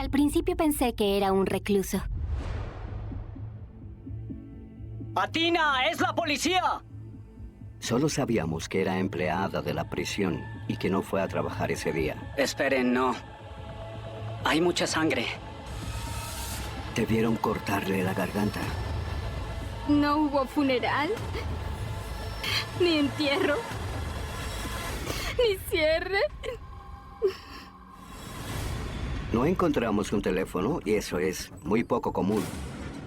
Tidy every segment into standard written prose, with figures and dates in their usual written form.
Al principio pensé que era un recluso. ¡Athena! ¡Es la policía! Solo sabíamos que era empleada de la prisión y que no fue a trabajar ese día. Esperen, no. Hay mucha sangre. Debieron cortarle la garganta. No hubo funeral, ni entierro, ni cierre. No encontramos un teléfono y eso es muy poco común.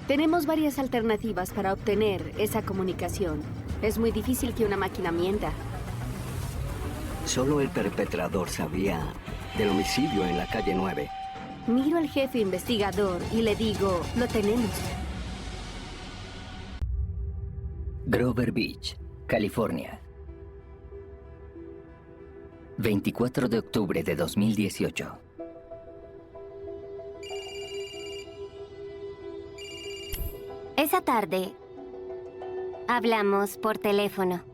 Tenemos varias alternativas para obtener esa comunicación. Es muy difícil que una máquina mienta. Solo el perpetrador sabía del homicidio en la calle 9. Miro al jefe investigador y le digo, lo tenemos. Grover Beach, California. 24 de octubre de 2018. Esa tarde, hablamos por teléfono.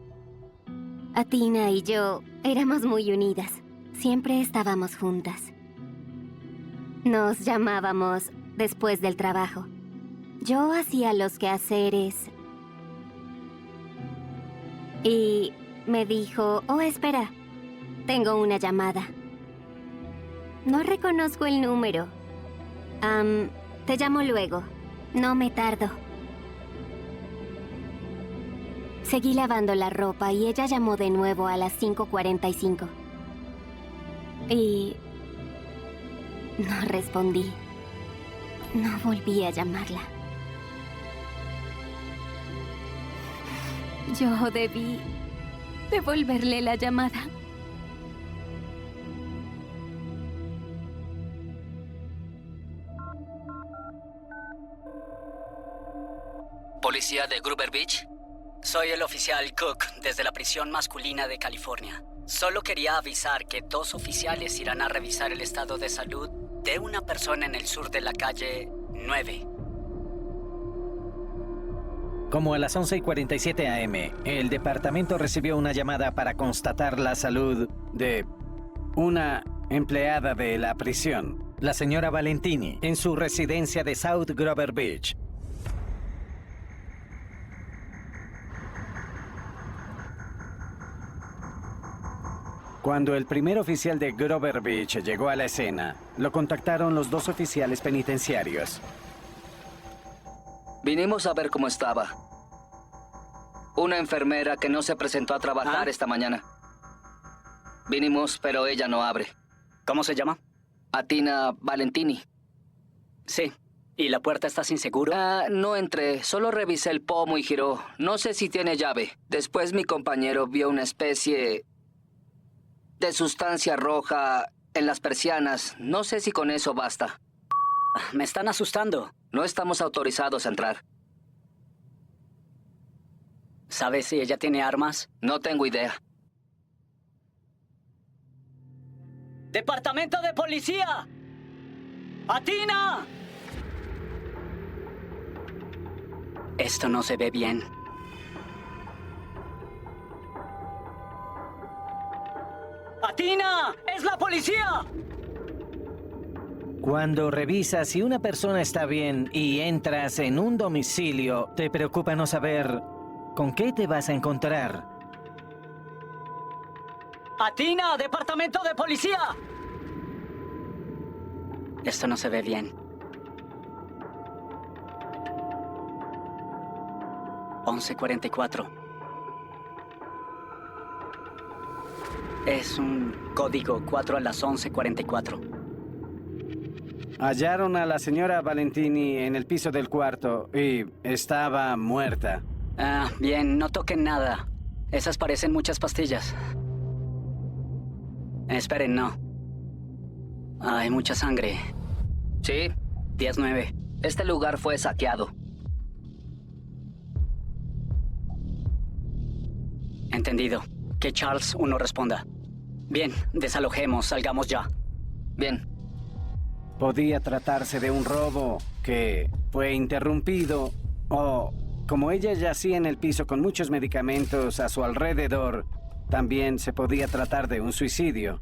Athena y yo éramos muy unidas. Siempre estábamos juntas. Nos llamábamos después del trabajo. Yo hacía los quehaceres. Y me dijo, oh, espera, tengo una llamada. No reconozco el número. Te llamo luego. No me tardo. Seguí lavando la ropa y ella llamó de nuevo a las 5:45. Y no respondí. No volví a llamarla. Yo debí devolverle la llamada. ¿Policía de Grover Beach? Soy el oficial Cook, desde la prisión masculina de California. Solo quería avisar que 2 oficiales irán a revisar el estado de salud de una persona en el sur de la calle 9. Como a las 11:47 a.m., el departamento recibió una llamada para constatar la salud de una empleada de la prisión, la señora Valentini, en su residencia de South Grover Beach. Cuando el primer oficial de Grover Beach llegó a la escena, lo contactaron los 2 oficiales penitenciarios. Vinimos a ver cómo estaba. Una enfermera que no se presentó a trabajar esta mañana. Vinimos, pero ella no abre. ¿Cómo se llama? Athena Valentini. Sí. ¿Y la puerta está sin seguro? No entré. Solo revisé el pomo y giró. No sé si tiene llave. Después mi compañero vio una especie de sustancia roja en las persianas. No sé si con eso basta. Me están asustando. No estamos autorizados a entrar. ¿Sabes si ella tiene armas? No tengo idea. ¡Departamento de policía! ¡Athena! Esto no se ve bien. ¡Athena! ¡Es la policía! Cuando revisas si una persona está bien y entras en un domicilio, te preocupa no saber con qué te vas a encontrar. ¡Athena! ¡Departamento de policía! Esto no se ve bien. 11:44. Es un código 4 a las 11:44. Hallaron a la señora Valentini en el piso del cuarto y estaba muerta. Bien, no toquen nada. Esas parecen muchas pastillas. Esperen, no. Hay mucha sangre. Sí. 10-9. Este lugar fue saqueado. Entendido. Que Charles 1 responda. Bien, desalojemos, salgamos ya. Bien. Podía tratarse de un robo que fue interrumpido o, como ella yacía en el piso con muchos medicamentos a su alrededor, también se podía tratar de un suicidio.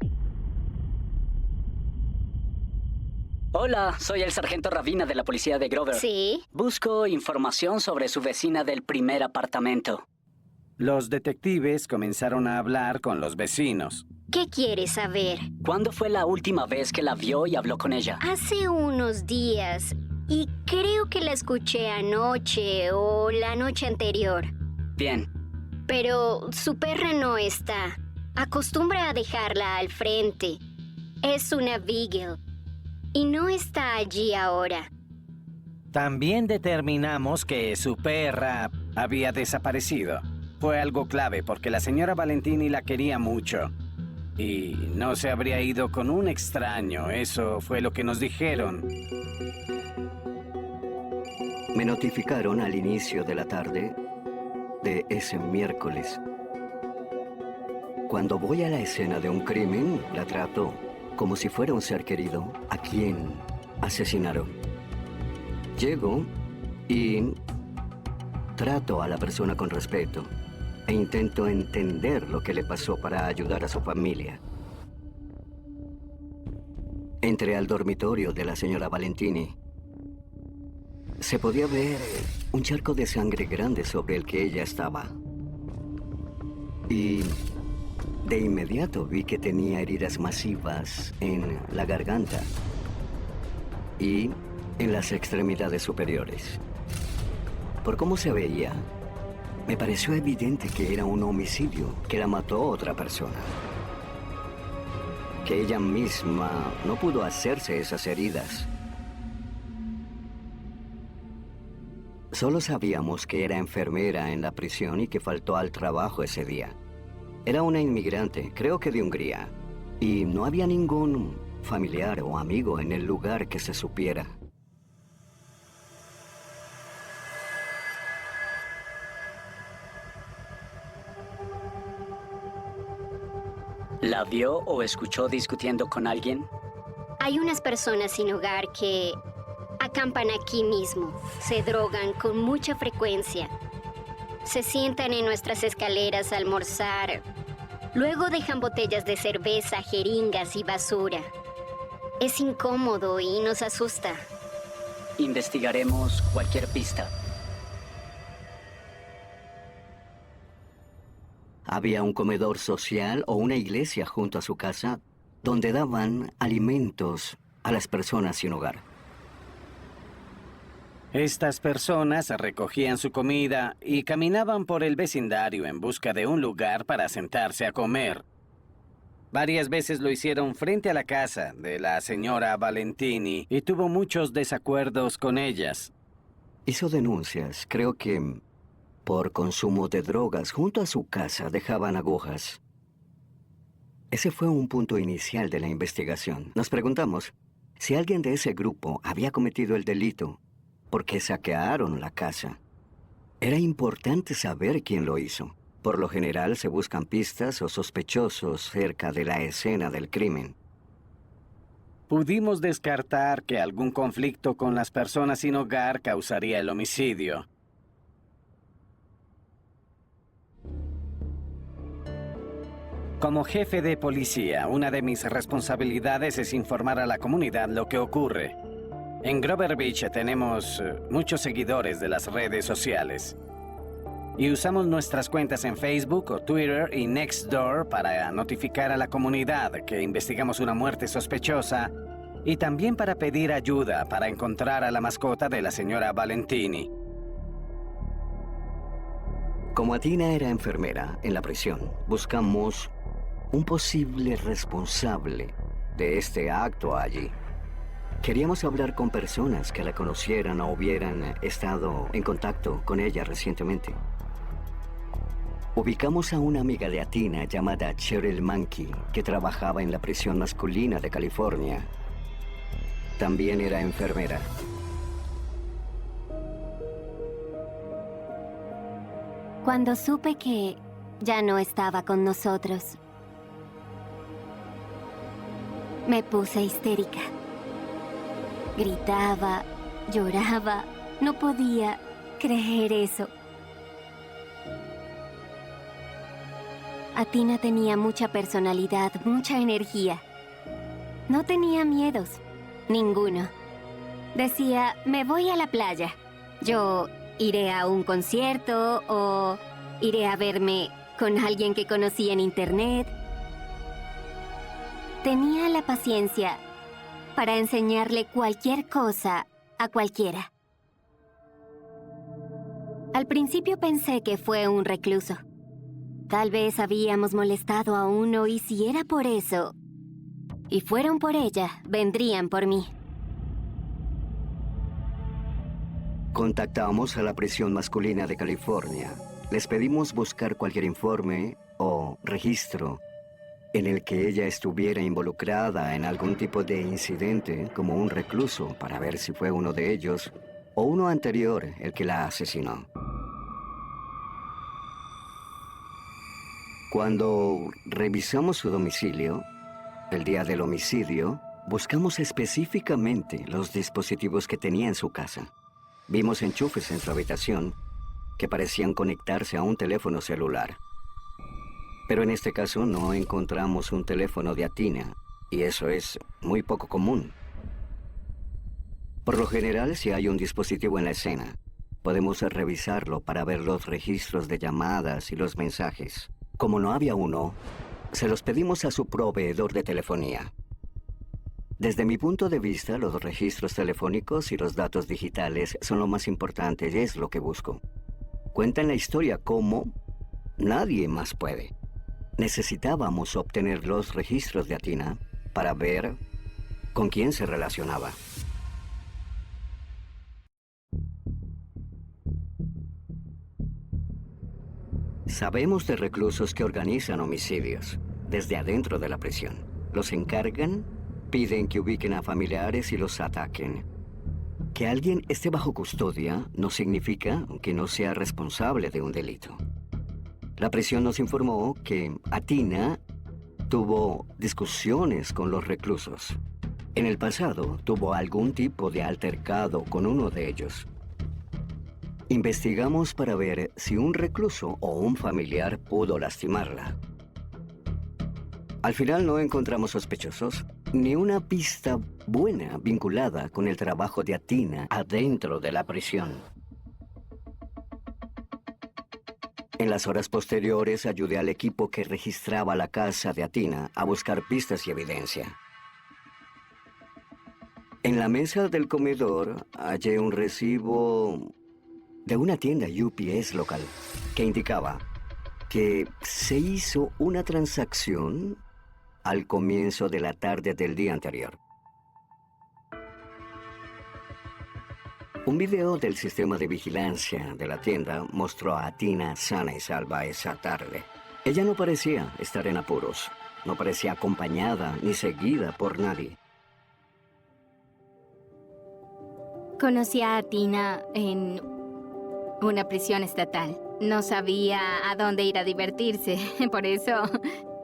Hola, soy el sargento Ravina de la policía de Grover. Sí. Busco información sobre su vecina del primer apartamento. Los detectives comenzaron a hablar con los vecinos. ¿Qué quieres saber? ¿Cuándo fue la última vez que la vio y habló con ella? Hace unos días. Y creo que la escuché anoche o la noche anterior. Bien. Pero su perra no está. Acostumbra a dejarla al frente. Es una Beagle. Y no está allí ahora. También determinamos que su perra había desaparecido. Fue algo clave porque la señora Valentini la quería mucho. Y no se habría ido con un extraño. Eso fue lo que nos dijeron. Me notificaron al inicio de la tarde de ese miércoles. Cuando voy a la escena de un crimen, la trato como si fuera un ser querido a quien asesinaron. Llego y trato a la persona con respeto e intento entender lo que le pasó para ayudar a su familia. Entré al dormitorio de la señora Valentini. Se podía ver un charco de sangre grande sobre el que ella estaba. Y de inmediato vi que tenía heridas masivas en la garganta y en las extremidades superiores. Por cómo se veía, me pareció evidente que era un homicidio, que la mató otra persona. Que ella misma no pudo hacerse esas heridas. Solo sabíamos que era enfermera en la prisión y que faltó al trabajo ese día. Era una inmigrante, creo que de Hungría, y no había ningún familiar o amigo en el lugar que se supiera. ¿La vio o escuchó discutiendo con alguien? Hay unas personas sin hogar que acampan aquí mismo. Se drogan con mucha frecuencia. Se sientan en nuestras escaleras a almorzar. Luego dejan botellas de cerveza, jeringas y basura. Es incómodo y nos asusta. Investigaremos cualquier pista. Había un comedor social o una iglesia junto a su casa donde daban alimentos a las personas sin hogar. Estas personas recogían su comida y caminaban por el vecindario en busca de un lugar para sentarse a comer. Varias veces lo hicieron frente a la casa de la señora Valentini y tuvo muchos desacuerdos con ellas. Hizo denuncias, creo que por consumo de drogas. Junto a su casa dejaban agujas. Ese fue un punto inicial de la investigación. Nos preguntamos si alguien de ese grupo había cometido el delito porque saquearon la casa. Era importante saber quién lo hizo. Por lo general se buscan pistas o sospechosos cerca de la escena del crimen. Pudimos descartar que algún conflicto con las personas sin hogar causaría el homicidio. Como jefe de policía, una de mis responsabilidades es informar a la comunidad lo que ocurre. En Grover Beach tenemos muchos seguidores de las redes sociales. Y usamos nuestras cuentas en Facebook o Twitter y Nextdoor para notificar a la comunidad que investigamos una muerte sospechosa y también para pedir ayuda para encontrar a la mascota de la señora Valentini. Como Atina era enfermera en la prisión, buscamos un posible responsable de este acto allí. Queríamos hablar con personas que la conocieran o hubieran estado en contacto con ella recientemente. Ubicamos a una amiga de Atina llamada Cheryl Mankey, que trabajaba en la prisión masculina de California. También era enfermera. Cuando supe que ya no estaba con nosotros, me puse histérica. Gritaba, lloraba, no podía creer eso. Atina tenía mucha personalidad, mucha energía. No tenía miedos. Ninguno. Decía, me voy a la playa. Yo iré a un concierto o iré a verme con alguien que conocí en internet. Tenía la paciencia para enseñarle cualquier cosa a cualquiera. Al principio pensé que fue un recluso. Tal vez habíamos molestado a uno y si era por eso, y fueron por ella, vendrían por mí. Contactamos a la prisión masculina de California. Les pedimos buscar cualquier informe o registro en el que ella estuviera involucrada en algún tipo de incidente como un recluso para ver si fue uno de ellos o uno anterior el que la asesinó. Cuando revisamos su domicilio, el día del homicidio, buscamos específicamente los dispositivos que tenía en su casa. Vimos enchufes en su habitación que parecían conectarse a un teléfono celular. Pero en este caso no encontramos un teléfono de Athena, y eso es muy poco común. Por lo general, si hay un dispositivo en la escena, podemos revisarlo para ver los registros de llamadas y los mensajes. Como no había uno, se los pedimos a su proveedor de telefonía. Desde mi punto de vista, los registros telefónicos y los datos digitales son lo más importante y es lo que busco. Cuentan la historia como nadie más puede. Necesitábamos obtener los registros de Athena para ver con quién se relacionaba. Sabemos de reclusos que organizan homicidios desde adentro de la prisión. Los encargan, piden que ubiquen a familiares y los ataquen. Que alguien esté bajo custodia no significa que no sea responsable de un delito. La prisión nos informó que Athena tuvo discusiones con los reclusos. En el pasado tuvo algún tipo de altercado con uno de ellos. Investigamos para ver si un recluso o un familiar pudo lastimarla. Al final no encontramos sospechosos, ni una pista buena vinculada con el trabajo de Athena adentro de la prisión. En las horas posteriores ayudé al equipo que registraba la casa de Athena a buscar pistas y evidencia. En la mesa del comedor hallé un recibo de una tienda UPS local que indicaba que se hizo una transacción al comienzo de la tarde del día anterior. Un video del sistema de vigilancia de la tienda mostró a Athena sana y salva esa tarde. Ella no parecía estar en apuros, no parecía acompañada ni seguida por nadie. Conocí a Athena en una prisión estatal. No sabía a dónde ir a divertirse, por eso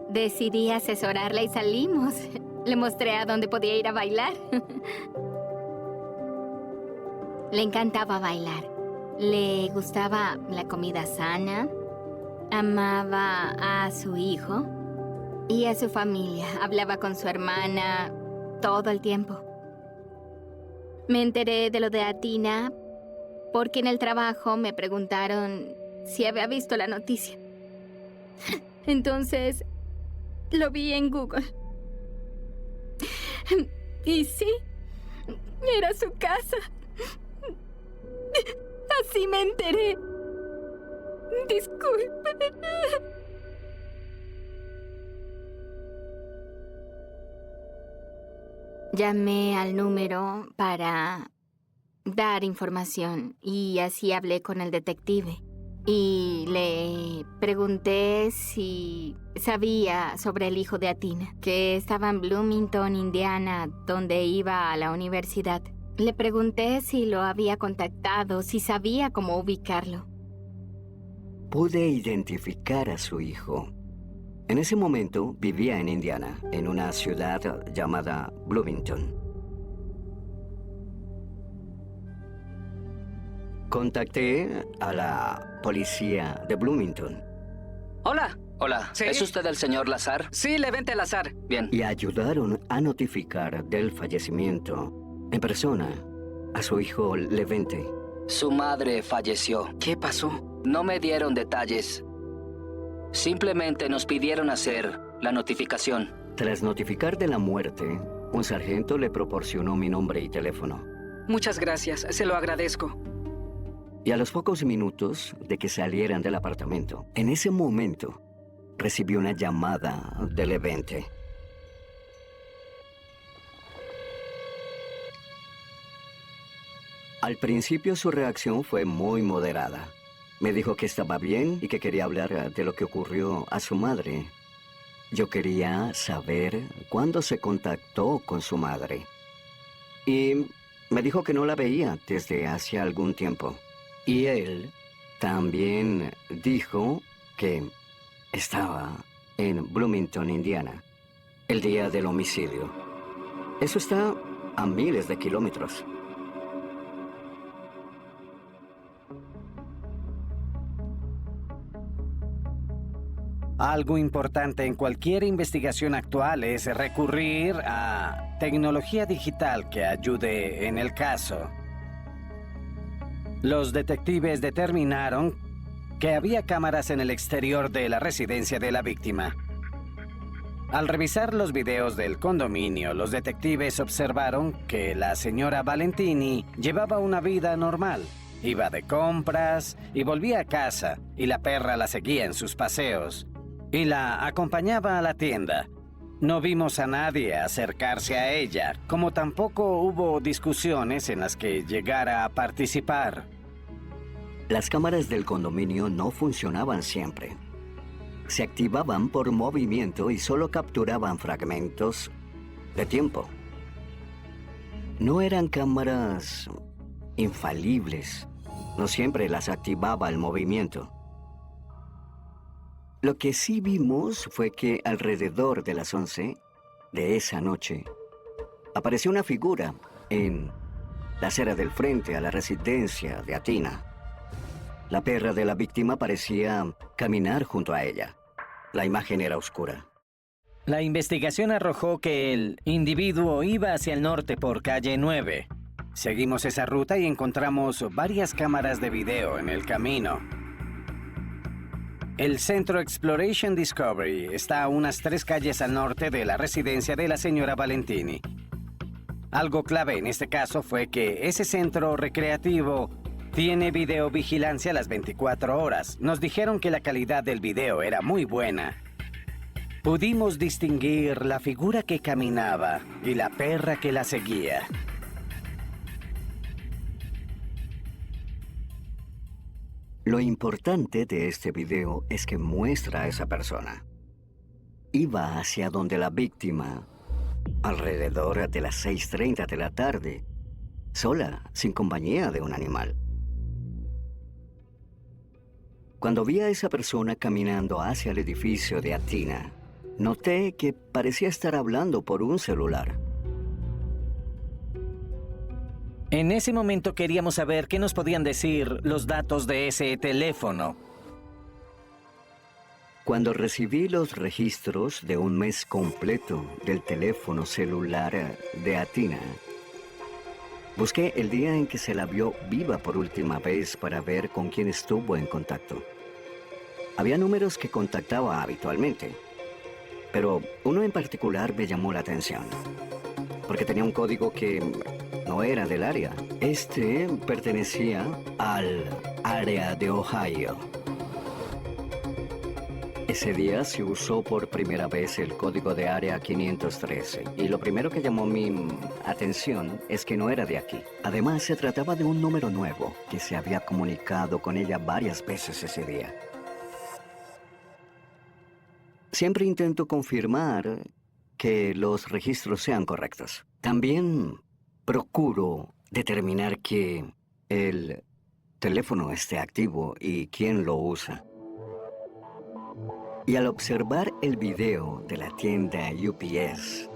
decidí asesorarla y salimos. Le mostré a dónde podía ir a bailar. Le encantaba bailar. Le gustaba la comida sana. Amaba a su hijo y a su familia. Hablaba con su hermana todo el tiempo. Me enteré de lo de Athena porque en el trabajo me preguntaron si había visto la noticia. Entonces, lo vi en Google. Y sí, era su casa. Así me enteré. Disculpe. Llamé al número para dar información y así hablé con el detective. Y le pregunté si sabía sobre el hijo de Athena, que estaba en Bloomington, Indiana, donde iba a la universidad. Le pregunté si lo había contactado, si sabía cómo ubicarlo. Pude identificar a su hijo. En ese momento vivía en Indiana, en una ciudad llamada Bloomington. Contacté a la policía de Bloomington. Hola, Hola, ¿Sí? ¿es usted el señor Lazar? Sí, Levente Lazar. Bien. Y ayudaron a notificar del fallecimiento en persona a su hijo Levente. Su madre falleció. ¿Qué pasó? No me dieron detalles. Simplemente nos pidieron hacer la notificación. Tras notificar de la muerte, un sargento le proporcionó mi nombre y teléfono. Muchas gracias, se lo agradezco. Y a los pocos minutos de que salieran del apartamento, en ese momento, recibí una llamada de Levente. Al principio su reacción fue muy moderada. Me dijo que estaba bien y que quería hablar de lo que ocurrió a su madre. Yo quería saber cuándo se contactó con su madre. Y me dijo que no la veía desde hace algún tiempo. Y él también dijo que estaba en Bloomington, Indiana, el día del homicidio. Eso está a miles de kilómetros. Algo importante en cualquier investigación actual es recurrir a tecnología digital que ayude en el caso. Los detectives determinaron que había cámaras en el exterior de la residencia de la víctima. Al revisar los videos del condominio, los detectives observaron que la señora Valentini llevaba una vida normal. Iba de compras y volvía a casa, y la perra la seguía en sus paseos y la acompañaba a la tienda. No vimos a nadie acercarse a ella, como tampoco hubo discusiones en las que llegara a participar. Las cámaras del condominio no funcionaban siempre. Se activaban por movimiento y solo capturaban fragmentos de tiempo. No eran cámaras infalibles. No siempre las activaba el movimiento. Lo que sí vimos fue que alrededor de las 11 de esa noche apareció una figura en la acera del frente a la residencia de Athena. La perra de la víctima parecía caminar junto a ella. La imagen era oscura. La investigación arrojó que el individuo iba hacia el norte por calle 9. Seguimos esa ruta y encontramos varias cámaras de video en el camino. El centro Exploration Discovery está a unas 3 calles al norte de la residencia de la señora Valentini. Algo clave en este caso fue que ese centro recreativo tiene videovigilancia a las 24 horas. Nos dijeron que la calidad del video era muy buena. Pudimos distinguir la figura que caminaba y la perra que la seguía. Lo importante de este video es que muestra a esa persona. Iba hacia donde la víctima, alrededor de las 6:30 de la tarde, sola, sin compañía de un animal. Cuando vi a esa persona caminando hacia el edificio de Athena, noté que parecía estar hablando por un celular. En ese momento queríamos saber qué nos podían decir los datos de ese teléfono. Cuando recibí los registros de un mes completo del teléfono celular de Athena, busqué el día en que se la vio viva por última vez para ver con quién estuvo en contacto. Había números que contactaba habitualmente, pero uno en particular me llamó la atención, porque tenía un código que no era del área. Este pertenecía al área de Ohio. Ese día se usó por primera vez el código de área 513, y lo primero que llamó mi atención es que no era de aquí. Además, se trataba de un número nuevo que se había comunicado con ella varias veces ese día. Siempre intento confirmar que los registros sean correctos. También procuro determinar que el teléfono esté activo y quién lo usa. Y al observar el video de la tienda UPS,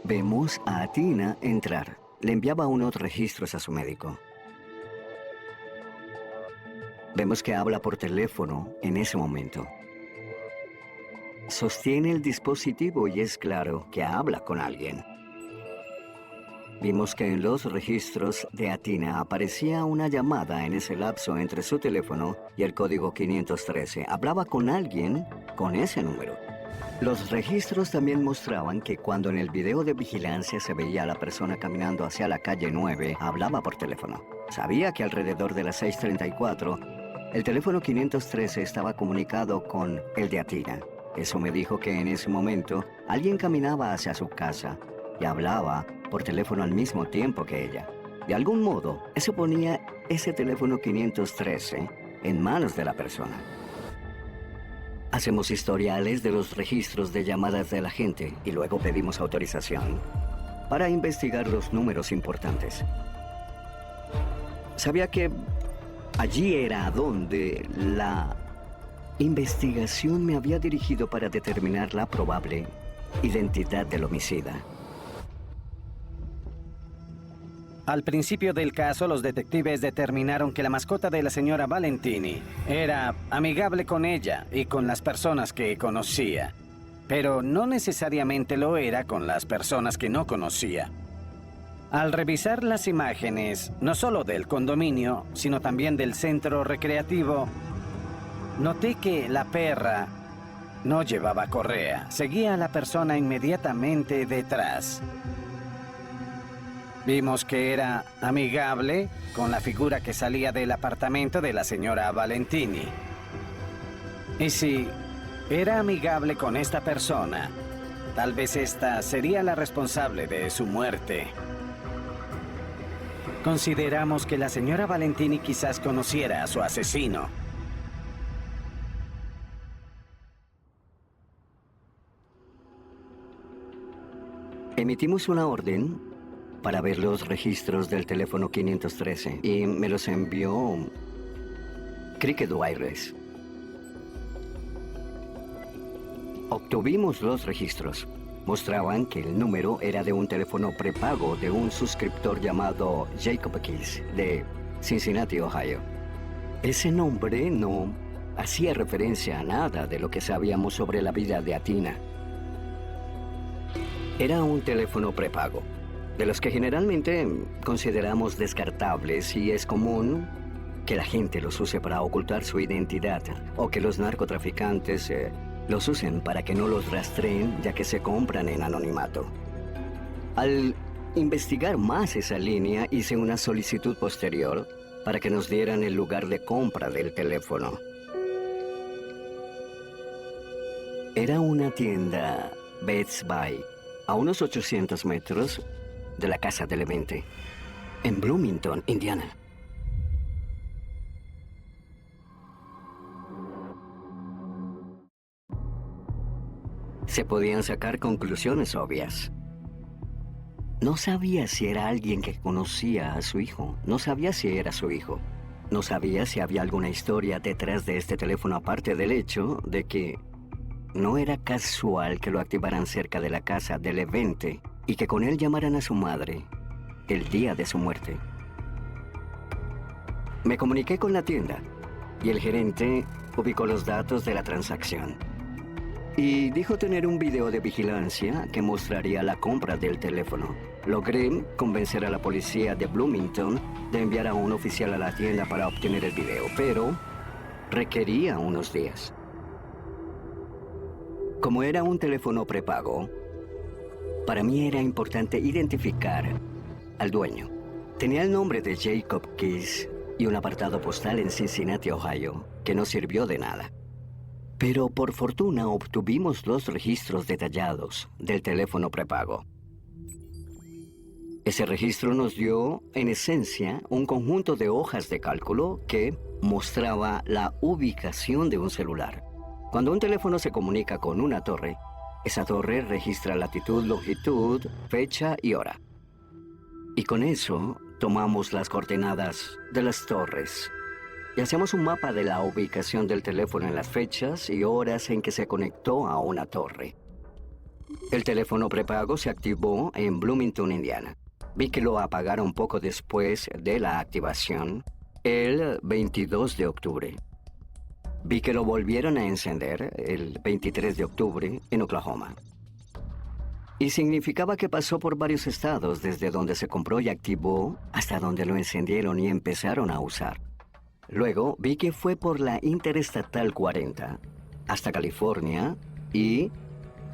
vemos a Athena entrar. Le enviaba unos registros a su médico. Vemos que habla por teléfono en ese momento. sostiene el dispositivo y es claro que habla con alguien. Vimos que en los registros de Athena aparecía una llamada en ese lapso entre su teléfono y el código 513. Hablaba con alguien con ese número. Los registros también mostraban que cuando en el video de vigilancia se veía a la persona caminando hacia la calle 9, hablaba por teléfono. Sabía que alrededor de las 6:34, el teléfono 513 estaba comunicado con el de Athena. Eso me dijo que en ese momento alguien caminaba hacia su casa y hablaba por teléfono al mismo tiempo que ella. De algún modo, eso ponía ese teléfono 513 en manos de la persona. Hacemos historiales de los registros de llamadas de la gente y luego pedimos autorización para investigar los números importantes. Sabía que allí era a donde la investigación me había dirigido para determinar la probable identidad del homicida. Al principio del caso, los detectives determinaron que la mascota de la señora Valentini era amigable con ella y con las personas que conocía, pero no necesariamente lo era con las personas que no conocía. Al revisar las imágenes, no solo del condominio, sino también del centro recreativo, noté que la perra no llevaba correa. Seguía a la persona inmediatamente detrás. Vimos que era amigable con la figura que salía del apartamento de la señora Valentini. Y si era amigable con esta persona, tal vez esta sería la responsable de su muerte. Consideramos que la señora Valentini quizás conociera a su asesino. Emitimos una orden para ver los registros del teléfono 513 y me los envió Cricket Wireless. Obtuvimos los registros. Mostraban que el número era de un teléfono prepago de un suscriptor llamado Jacob Keys de Cincinnati, Ohio. Ese nombre no hacía referencia a nada de lo que sabíamos sobre la vida de Athena. Era un teléfono prepago, de los que generalmente consideramos descartables, y es común que la gente los use para ocultar su identidad o que los narcotraficantes los usen para que no los rastreen, ya que se compran en anonimato. Al investigar más esa línea, hice una solicitud posterior para que nos dieran el lugar de compra del teléfono. Era una tienda Best Buy, a unos 800 metros de la casa del evento, en Bloomington, Indiana. Se podían sacar conclusiones obvias. No sabía si era alguien que conocía a su hijo. No sabía si era su hijo. No sabía si había alguna historia detrás de este teléfono, aparte del hecho de que no era casual que lo activaran cerca de la casa del evento y que con él llamaran a su madre el día de su muerte. Me comuniqué con la tienda y el gerente ubicó los datos de la transacción y dijo tener un video de vigilancia que mostraría la compra del teléfono. Logré convencer a la policía de Bloomington de enviar a un oficial a la tienda para obtener el video, pero requería unos días. Como era un teléfono prepago, para mí era importante identificar al dueño. Tenía el nombre de Jacob Keys y un apartado postal en Cincinnati, Ohio, que no sirvió de nada. Pero por fortuna obtuvimos los registros detallados del teléfono prepago. Ese registro nos dio, en esencia, un conjunto de hojas de cálculo que mostraba la ubicación de un celular. Cuando un teléfono se comunica con una torre, esa torre registra latitud, longitud, fecha y hora. Y con eso tomamos las coordenadas de las torres y hacemos un mapa de la ubicación del teléfono en las fechas y horas en que se conectó a una torre. El teléfono prepago se activó en Bloomington, Indiana. Vi que lo apagaron poco después de la activación, el 22 de octubre. Vi que lo volvieron a encender el 23 de octubre en Oklahoma. Y significaba que pasó por varios estados, desde donde se compró y activó hasta donde lo encendieron y empezaron a usar. Luego vi que fue por la Interestatal 40 hasta California y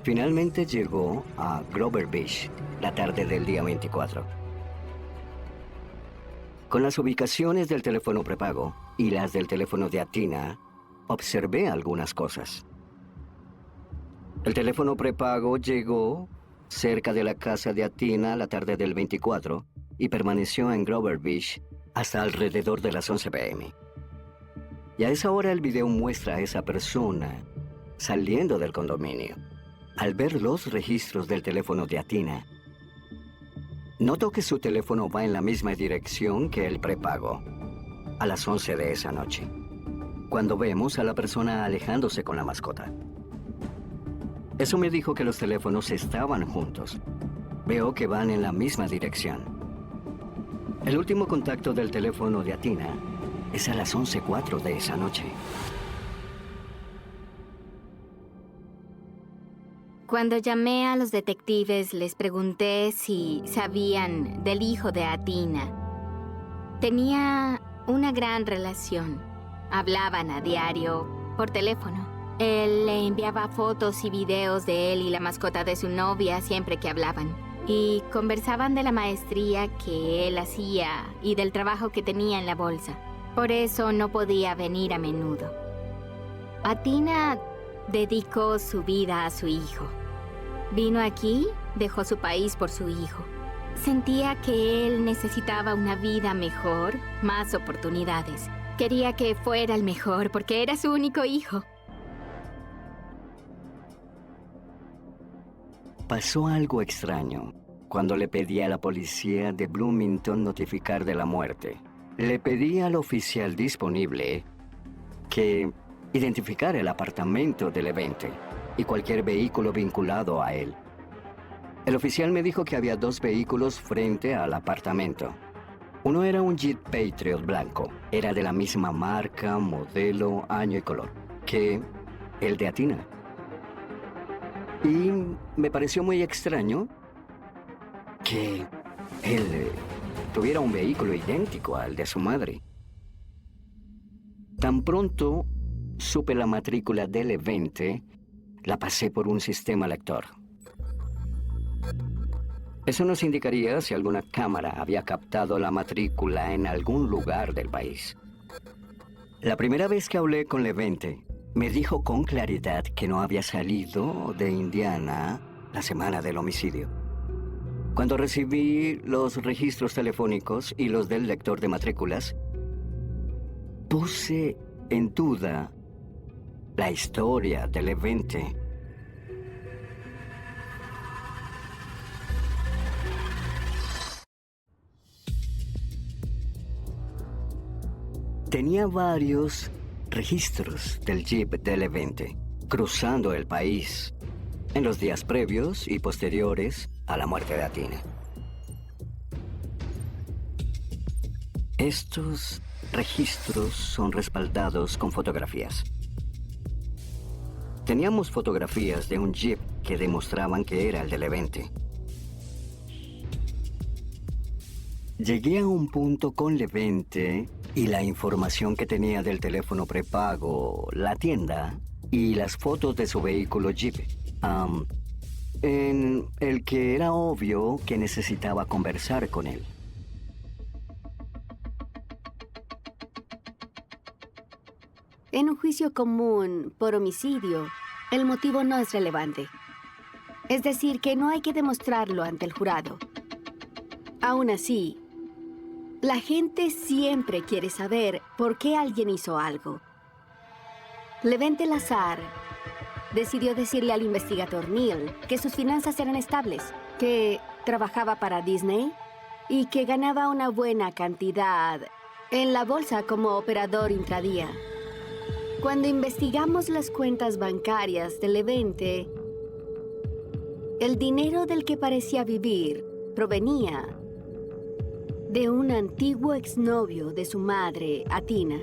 finalmente llegó a Grover Beach la tarde del día 24. Con las ubicaciones del teléfono prepago y las del teléfono de Athena, observé algunas cosas. El teléfono prepago llegó cerca de la casa de Athena la tarde del 24 y permaneció en Grover Beach hasta alrededor de las 11 p.m. Y a esa hora el video muestra a esa persona saliendo del condominio. Al ver los registros del teléfono de Athena, noto que su teléfono va en la misma dirección que el prepago, a las 11 de esa noche, cuando vemos a la persona alejándose con la mascota. Eso me dijo que los teléfonos estaban juntos. Veo que van en la misma dirección. El último contacto del teléfono de Athena es a las 11:04 de esa noche. Cuando llamé a los detectives, les pregunté si sabían del hijo de Athena. Tenía una gran relación. Hablaban a diario por teléfono. Él le enviaba fotos y videos de él y la mascota de su novia siempre que hablaban. Y conversaban de la maestría que él hacía y del trabajo que tenía en la bolsa. Por eso no podía venir a menudo. Athena dedicó su vida a su hijo. Vino aquí, dejó su país por su hijo. Sentía que él necesitaba una vida mejor, más oportunidades. Quería que fuera el mejor porque era su único hijo. Pasó algo extraño cuando le pedí a la policía de Bloomington notificar de la muerte. Le pedí al oficial disponible que identificara el apartamento del evento y cualquier vehículo vinculado a él. El oficial me dijo que había 2 vehículos frente al apartamento. Uno era un Jeep Patriot blanco. Era de la misma marca, modelo, año y color que el de Athena. Y me pareció muy extraño que él tuviera un vehículo idéntico al de su madre. Tan pronto supe la matrícula del evento, la pasé por un sistema lector. Eso nos indicaría si alguna cámara había captado la matrícula en algún lugar del país. La primera vez que hablé con Levente, me dijo con claridad que no había salido de Indiana la semana del homicidio. Cuando recibí los registros telefónicos y los del lector de matrículas, puse en duda la historia del evento. Tenía varios registros del Jeep del evento, cruzando el país, en los días previos y posteriores a la muerte de Athena. Estos registros son respaldados con fotografías. Teníamos fotografías de un Jeep que demostraban que era el del evento. Llegué a un punto con Levente y la información que tenía del teléfono prepago, la tienda y las fotos de su vehículo Jeep, en el que era obvio que necesitaba conversar con él. En un juicio común por homicidio, el motivo no es relevante. Es decir, que no hay que demostrarlo ante el jurado. Aún así, la gente siempre quiere saber por qué alguien hizo algo. Levente Lazar decidió decirle al investigador Neil que sus finanzas eran estables, que trabajaba para Disney y que ganaba una buena cantidad en la bolsa como operador intradía. Cuando investigamos las cuentas bancarias del Levente, el dinero del que parecía vivir provenía de un antiguo exnovio de su madre, Athena.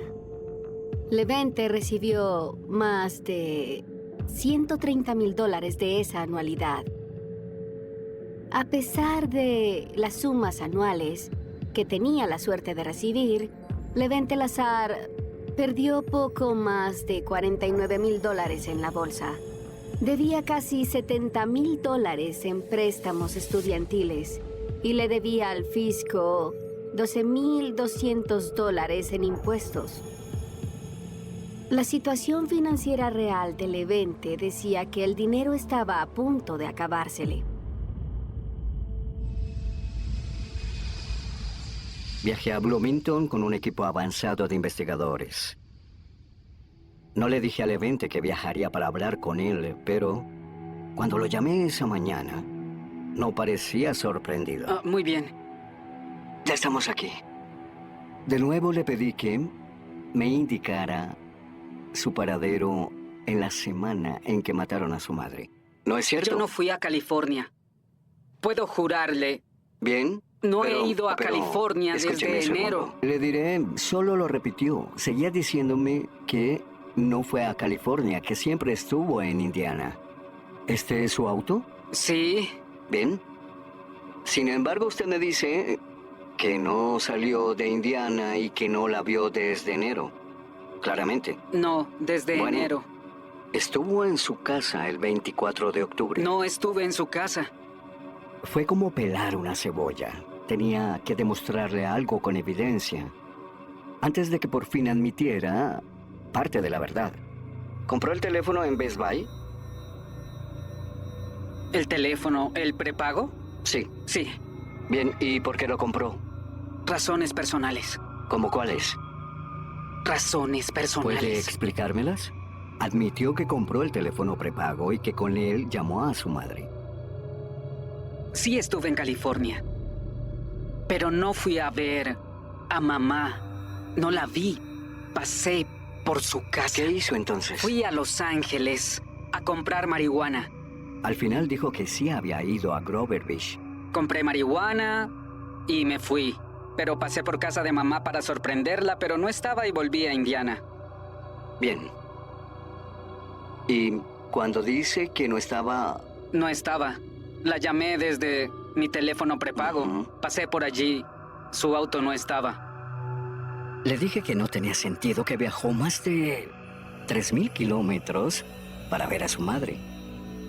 Levente recibió más de $130,000 de esa anualidad. A pesar de las sumas anuales que tenía la suerte de recibir, Levente Lazar perdió poco más de $49,000 en la bolsa. Debía casi $70,000 en préstamos estudiantiles y le debía al fisco $12,200 en impuestos. La situación financiera real de Levente decía que el dinero estaba a punto de acabársele. Viajé a Bloomington con un equipo avanzado de investigadores. No le dije a Levente que viajaría para hablar con él, pero cuando lo llamé esa mañana, no parecía sorprendido. Muy bien. Ya estamos aquí. De nuevo le pedí que me indicara su paradero en la semana en que mataron a su madre. ¿No es cierto? Yo no fui a California. Puedo jurarle. Bien. No he ido a California escúcheme desde un segundo. enero. Le diré, solo lo repitió. Seguía diciéndome que no fue a California, que siempre estuvo en Indiana. ¿Este es su auto? Sí. Bien. Sin embargo, usted me dice que no salió de Indiana y que no la vio desde enero. Claramente. No, desde enero. Estuvo en su casa el 24 de octubre. No estuve en su casa. Fue como pelar una cebolla. Tenía que demostrarle algo con evidencia, antes de que por fin admitiera parte de la verdad. ¿Compró el teléfono en Best Buy? ¿El teléfono, el prepago? Sí. Sí. Bien, ¿y por qué lo compró? Razones personales. ¿Cómo cuáles? Razones personales. ¿Puede explicármelas? Admitió que compró el teléfono prepago y que con él llamó a su madre. Sí estuve en California, pero no fui a ver a mamá. No la vi. Pasé por su casa. ¿Qué hizo entonces? Fui a Los Ángeles a comprar marihuana. Al final dijo que sí había ido a Grover Beach. Compré marihuana y me fui. Pero pasé por casa de mamá para sorprenderla, pero no estaba y volví a Indiana. Bien. Y cuando dice que no estaba... No estaba. La llamé desde mi teléfono prepago. Pasé por allí. Su auto no estaba. Le dije que no tenía sentido, que viajó más de 3,000 kilómetros para ver a su madre.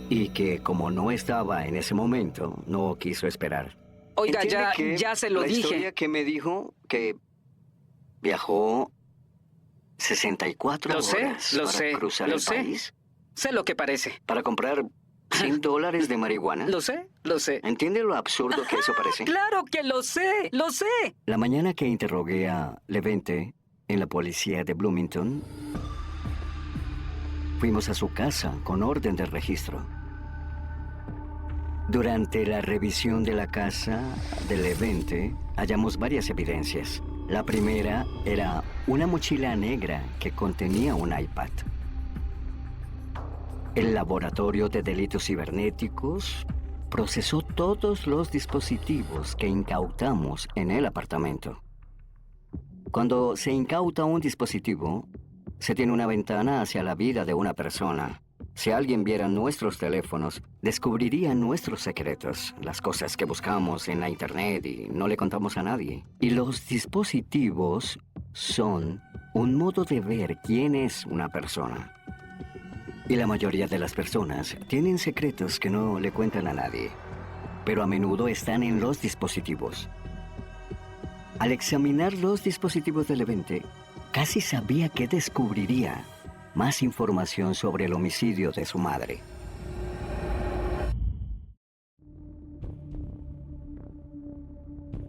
Y que como no estaba en ese momento, no quiso esperar. Oiga, ya se lo dije. La historia que me dijo que viajó 64 horas para cruzar el país. Sé lo que parece. Para comprar $100 de marihuana. Lo sé. ¿Entiende lo absurdo que eso parece? ¡Claro que lo sé! La mañana que interrogué a Levente en la policía de Bloomington, fuimos a su casa con orden de registro. Durante la revisión de la casa de Levente, hallamos varias evidencias. La primera era una mochila negra que contenía un iPad. El Laboratorio de Delitos Cibernéticos procesó todos los dispositivos que incautamos en el apartamento. Cuando se incauta un dispositivo, se tiene una ventana hacia la vida de una persona. Si alguien viera nuestros teléfonos, descubriría nuestros secretos, las cosas que buscamos en la internet y no le contamos a nadie. Y los dispositivos son un modo de ver quién es una persona. Y la mayoría de las personas tienen secretos que no le cuentan a nadie, pero a menudo están en los dispositivos. Al examinar los dispositivos de Levente, casi sabía que descubriría más información sobre el homicidio de su madre.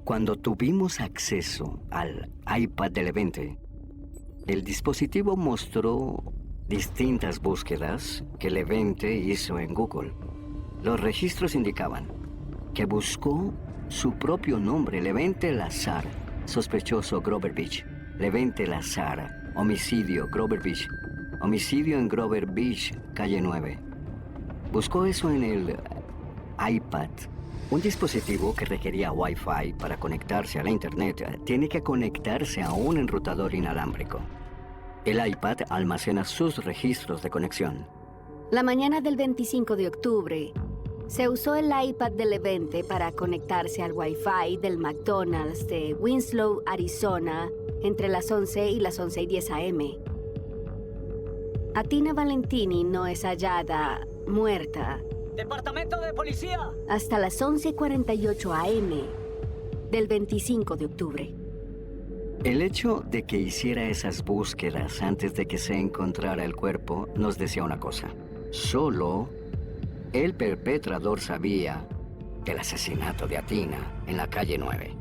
Cuando tuvimos acceso al iPad de Levente, el dispositivo mostró distintas búsquedas que Levente hizo en Google. Los registros indicaban que buscó su propio nombre, Levente Lazar, sospechoso Grover Beach. Levente Lazar, homicidio, Grover Beach. Homicidio en Grover Beach, calle 9. Buscó eso en el iPad. Un dispositivo que requería Wi-Fi para conectarse a la internet tiene que conectarse a un enrutador inalámbrico. El iPad almacena sus registros de conexión. La mañana del 25 de octubre, se usó el iPad de Levente para conectarse al Wi-Fi del McDonald's de Winslow, Arizona, entre las 11 y las 11:10 a.m. Atina Valentini no es hallada muerta ¡Departamento de policía! hasta las 11:48 a.m. del 25 de octubre. El hecho de que hiciera esas búsquedas antes de que se encontrara el cuerpo nos decía una cosa. Solo el perpetrador sabía del asesinato de Atina en la calle 9.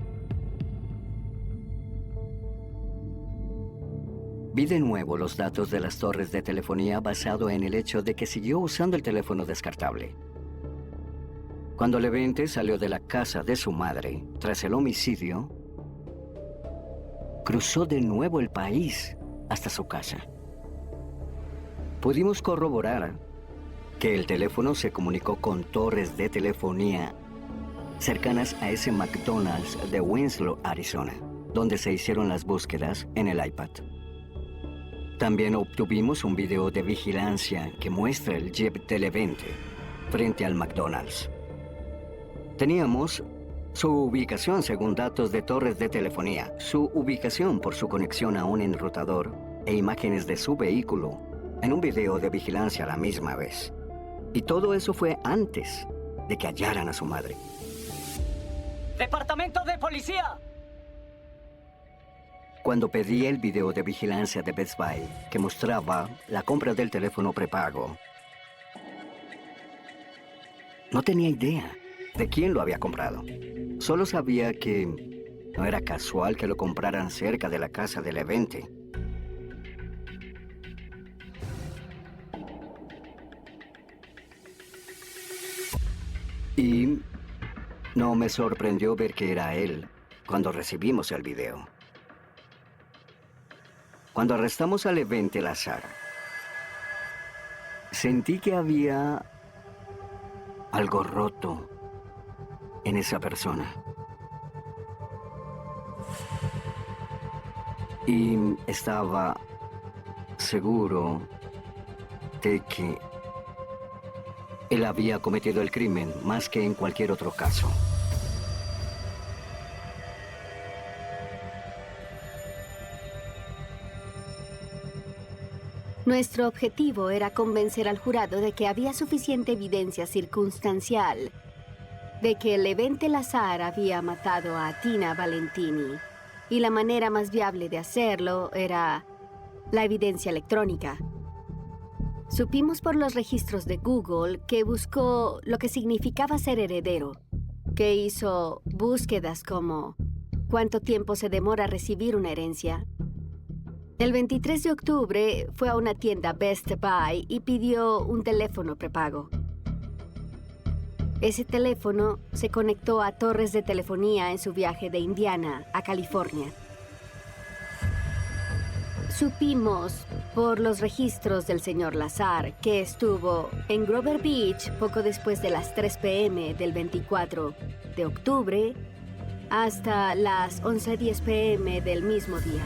Vi de nuevo los datos de las torres de telefonía basado en el hecho de que siguió usando el teléfono descartable. Cuando Levente salió de la casa de su madre tras el homicidio, cruzó de nuevo el país hasta su casa. Pudimos corroborar que el teléfono se comunicó con torres de telefonía cercanas a ese McDonald's de Winslow, Arizona, donde se hicieron las búsquedas en el iPad. También obtuvimos un video de vigilancia que muestra el Jeep de Levente frente al McDonald's. Teníamos su ubicación según datos de torres de telefonía, su ubicación por su conexión a un enrutador e imágenes de su vehículo en un video de vigilancia a la misma vez. Y todo eso fue antes de que hallaran a su madre. ¡Departamento de policía! Cuando pedí el video de vigilancia de Best Buy que mostraba la compra del teléfono prepago, no tenía idea de quién lo había comprado. Solo sabía que no era casual que lo compraran cerca de la casa de Levente. Y no me sorprendió ver que era él cuando recibimos el video. Cuando arrestamos a Levente Lazar, sentí que había algo roto en esa persona. Y estaba seguro de que él había cometido el crimen más que en cualquier otro caso. Nuestro objetivo era convencer al jurado de que había suficiente evidencia circunstancial de que Levente Lazar había matado a Atina Valentini. Y la manera más viable de hacerlo era la evidencia electrónica. Supimos por los registros de Google que buscó lo que significaba ser heredero, que hizo búsquedas como ¿cuánto tiempo se demora recibir una herencia? El 23 de octubre fue a una tienda Best Buy y pidió un teléfono prepago. Ese teléfono se conectó a torres de telefonía en su viaje de Indiana a California. Supimos por los registros del señor Lazar que estuvo en Grover Beach poco después de las 3 p.m. del 24 de octubre hasta las 11:10 p.m. del mismo día.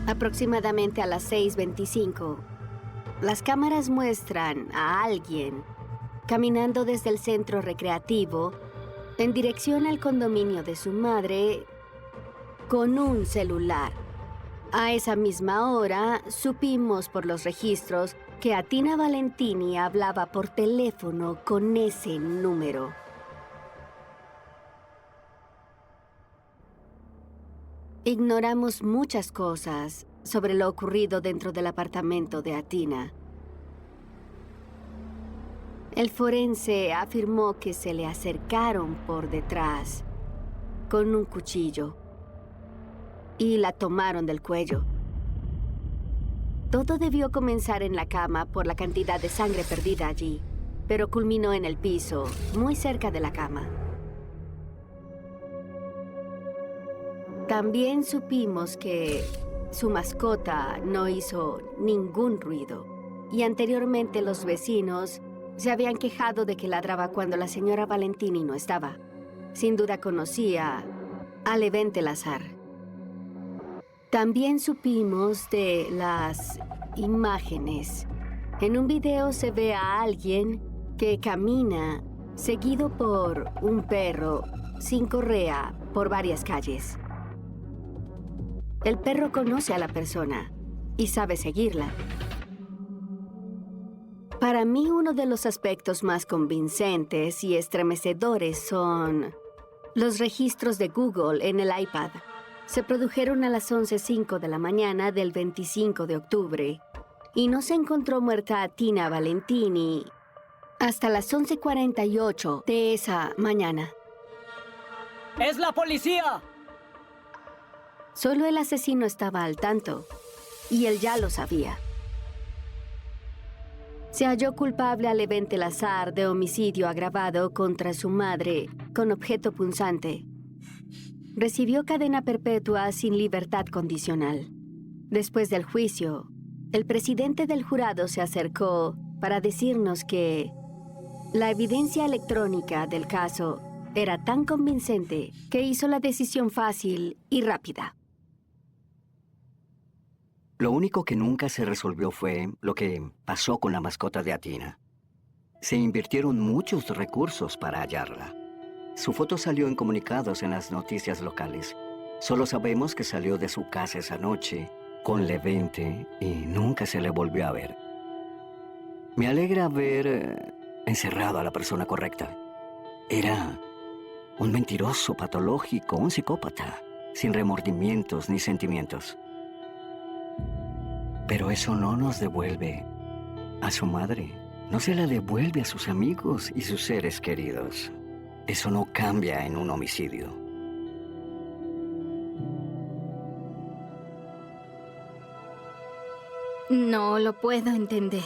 Aproximadamente a las 6:25, las cámaras muestran a alguien caminando desde el centro recreativo en dirección al condominio de su madre con un celular. A esa misma hora, supimos por los registros que Atina Valentini hablaba por teléfono con ese número. Ignoramos muchas cosas sobre lo ocurrido dentro del apartamento de Atina. El forense afirmó que se le acercaron por detrás con un cuchillo y la tomaron del cuello. Todo debió comenzar en la cama por la cantidad de sangre perdida allí, pero culminó en el piso, muy cerca de la cama. También supimos que su mascota no hizo ningún ruido, y anteriormente los vecinos se habían quejado de que ladraba cuando la señora Valentini no estaba. Sin duda conocía a Levente Lazar. También supimos de las imágenes. En un video se ve a alguien que camina seguido por un perro sin correa por varias calles. El perro conoce a la persona y sabe seguirla. Para mí, uno de los aspectos más convincentes y estremecedores son los registros de Google en el iPad. Se produjeron a las 11:05 de la mañana del 25 de octubre y no se encontró muerta a Tina Valentini hasta las 11:48 de esa mañana. ¡Es la policía! Solo el asesino estaba al tanto y él ya lo sabía. Se halló culpable a Levente Lazar de homicidio agravado contra su madre con objeto punzante. Recibió cadena perpetua sin libertad condicional. Después del juicio, el presidente del jurado se acercó para decirnos que la evidencia electrónica del caso era tan convincente que hizo la decisión fácil y rápida. Lo único que nunca se resolvió fue lo que pasó con la mascota de Atina. Se invirtieron muchos recursos para hallarla. Su foto salió en comunicados en las noticias locales. Solo sabemos que salió de su casa esa noche con Levente y nunca se le volvió a ver. Me alegra haber encerrado a la persona correcta. Era un mentiroso patológico, un psicópata, sin remordimientos ni sentimientos. Pero eso no nos devuelve a su madre. No se la devuelve a sus amigos y sus seres queridos. Eso no cambia en un homicidio. No lo puedo entender.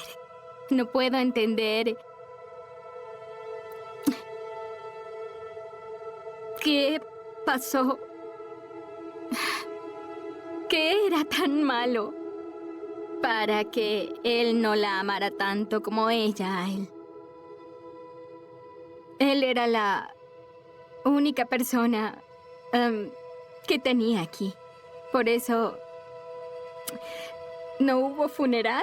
No puedo entender. ¿Qué pasó? ¿Qué era tan malo para que él no la amara tanto como ella a él? Él era la única persona que tenía aquí. Por eso no hubo funeral,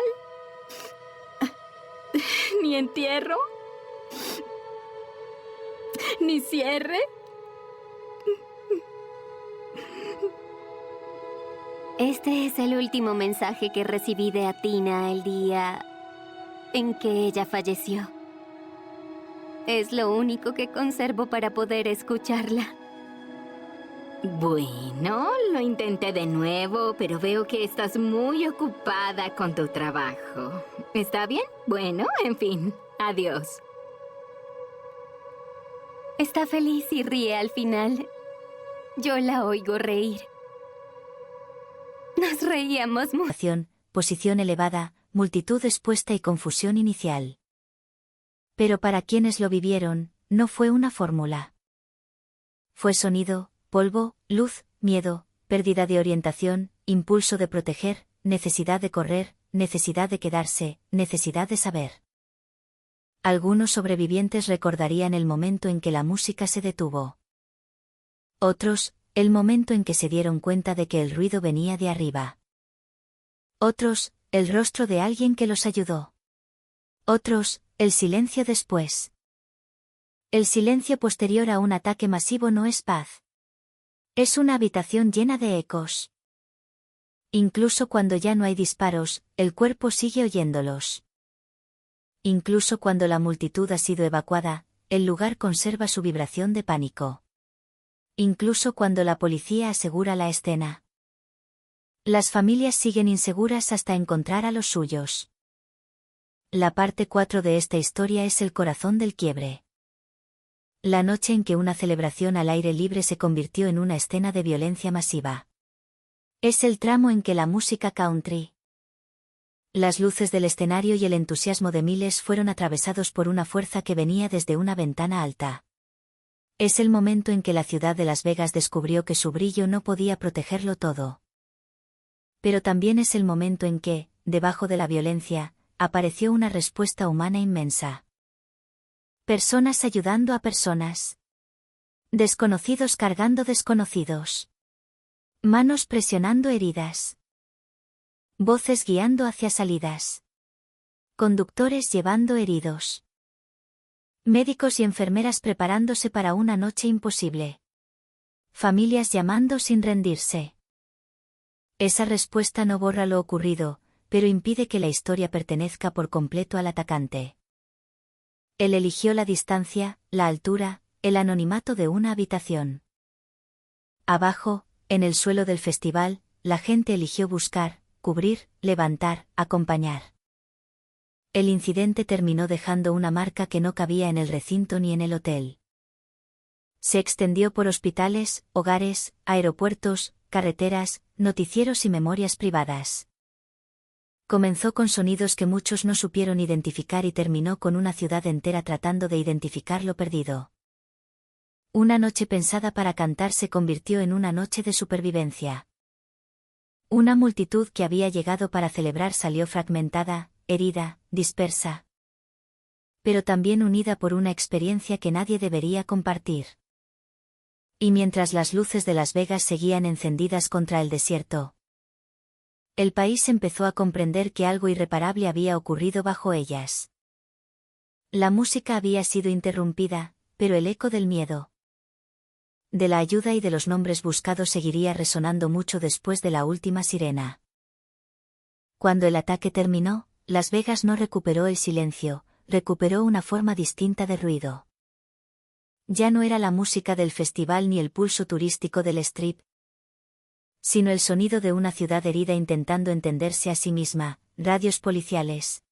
ni entierro, ni cierre. Este es el último mensaje que recibí de Atina el día en que ella falleció. Es lo único que conservo para poder escucharla. Bueno, lo intenté de nuevo, pero veo que estás muy ocupada con tu trabajo. ¿Está bien? Bueno, en fin, adiós. Está feliz y ríe al final. Yo la oigo reír. Nos reíamos mucho. Posición elevada, multitud expuesta y confusión inicial. Pero para quienes lo vivieron, no fue una fórmula. Fue sonido, polvo, luz, miedo, pérdida de orientación, impulso de proteger, necesidad de correr, necesidad de quedarse, necesidad de saber. Algunos sobrevivientes recordarían el momento en que la música se detuvo. Otros, el momento en que se dieron cuenta de que el ruido venía de arriba. Otros, el rostro de alguien que los ayudó. Otros, el silencio después. El silencio posterior a un ataque masivo no es paz. Es una habitación llena de ecos. Incluso cuando ya no hay disparos, el cuerpo sigue oyéndolos. Incluso cuando la multitud ha sido evacuada, el lugar conserva su vibración de pánico. Incluso cuando la policía asegura la escena. Las familias siguen inseguras hasta encontrar a los suyos. La parte 4 de esta historia es el corazón del quiebre. La noche en que una celebración al aire libre se convirtió en una escena de violencia masiva. Es el tramo en que la música country. Las luces del escenario y el entusiasmo de miles fueron atravesados por una fuerza que venía desde una ventana alta. Es el momento en que la ciudad de Las Vegas descubrió que su brillo no podía protegerlo todo. Pero también es el momento en que, debajo de la violencia, apareció una respuesta humana inmensa. Personas ayudando a personas. Desconocidos cargando desconocidos. Manos presionando heridas. Voces guiando hacia salidas. Conductores llevando heridos. Médicos y enfermeras preparándose para una noche imposible. Familias llamando sin rendirse. Esa respuesta no borra lo ocurrido, pero impide que la historia pertenezca por completo al atacante. Él eligió la distancia, la altura, el anonimato de una habitación. Abajo, en el suelo del festival, la gente eligió buscar, cubrir, levantar, acompañar. El incidente terminó dejando una marca que no cabía en el recinto ni en el hotel. Se extendió por hospitales, hogares, aeropuertos, carreteras, noticieros y memorias privadas. Comenzó con sonidos que muchos no supieron identificar y terminó con una ciudad entera tratando de identificar lo perdido. Una noche pensada para cantar se convirtió en una noche de supervivencia. Una multitud que había llegado para celebrar salió fragmentada, herida, dispersa. Pero también unida por una experiencia que nadie debería compartir. Y mientras las luces de Las Vegas seguían encendidas contra el desierto, el país empezó a comprender que algo irreparable había ocurrido bajo ellas. La música había sido interrumpida, pero el eco del miedo, de la ayuda y de los nombres buscados seguiría resonando mucho después de la última sirena. Cuando el ataque terminó, Las Vegas no recuperó el silencio, recuperó una forma distinta de ruido. Ya no era la música del festival ni el pulso turístico del Strip, sino el sonido de una ciudad herida intentando entenderse a sí misma, radios policiales,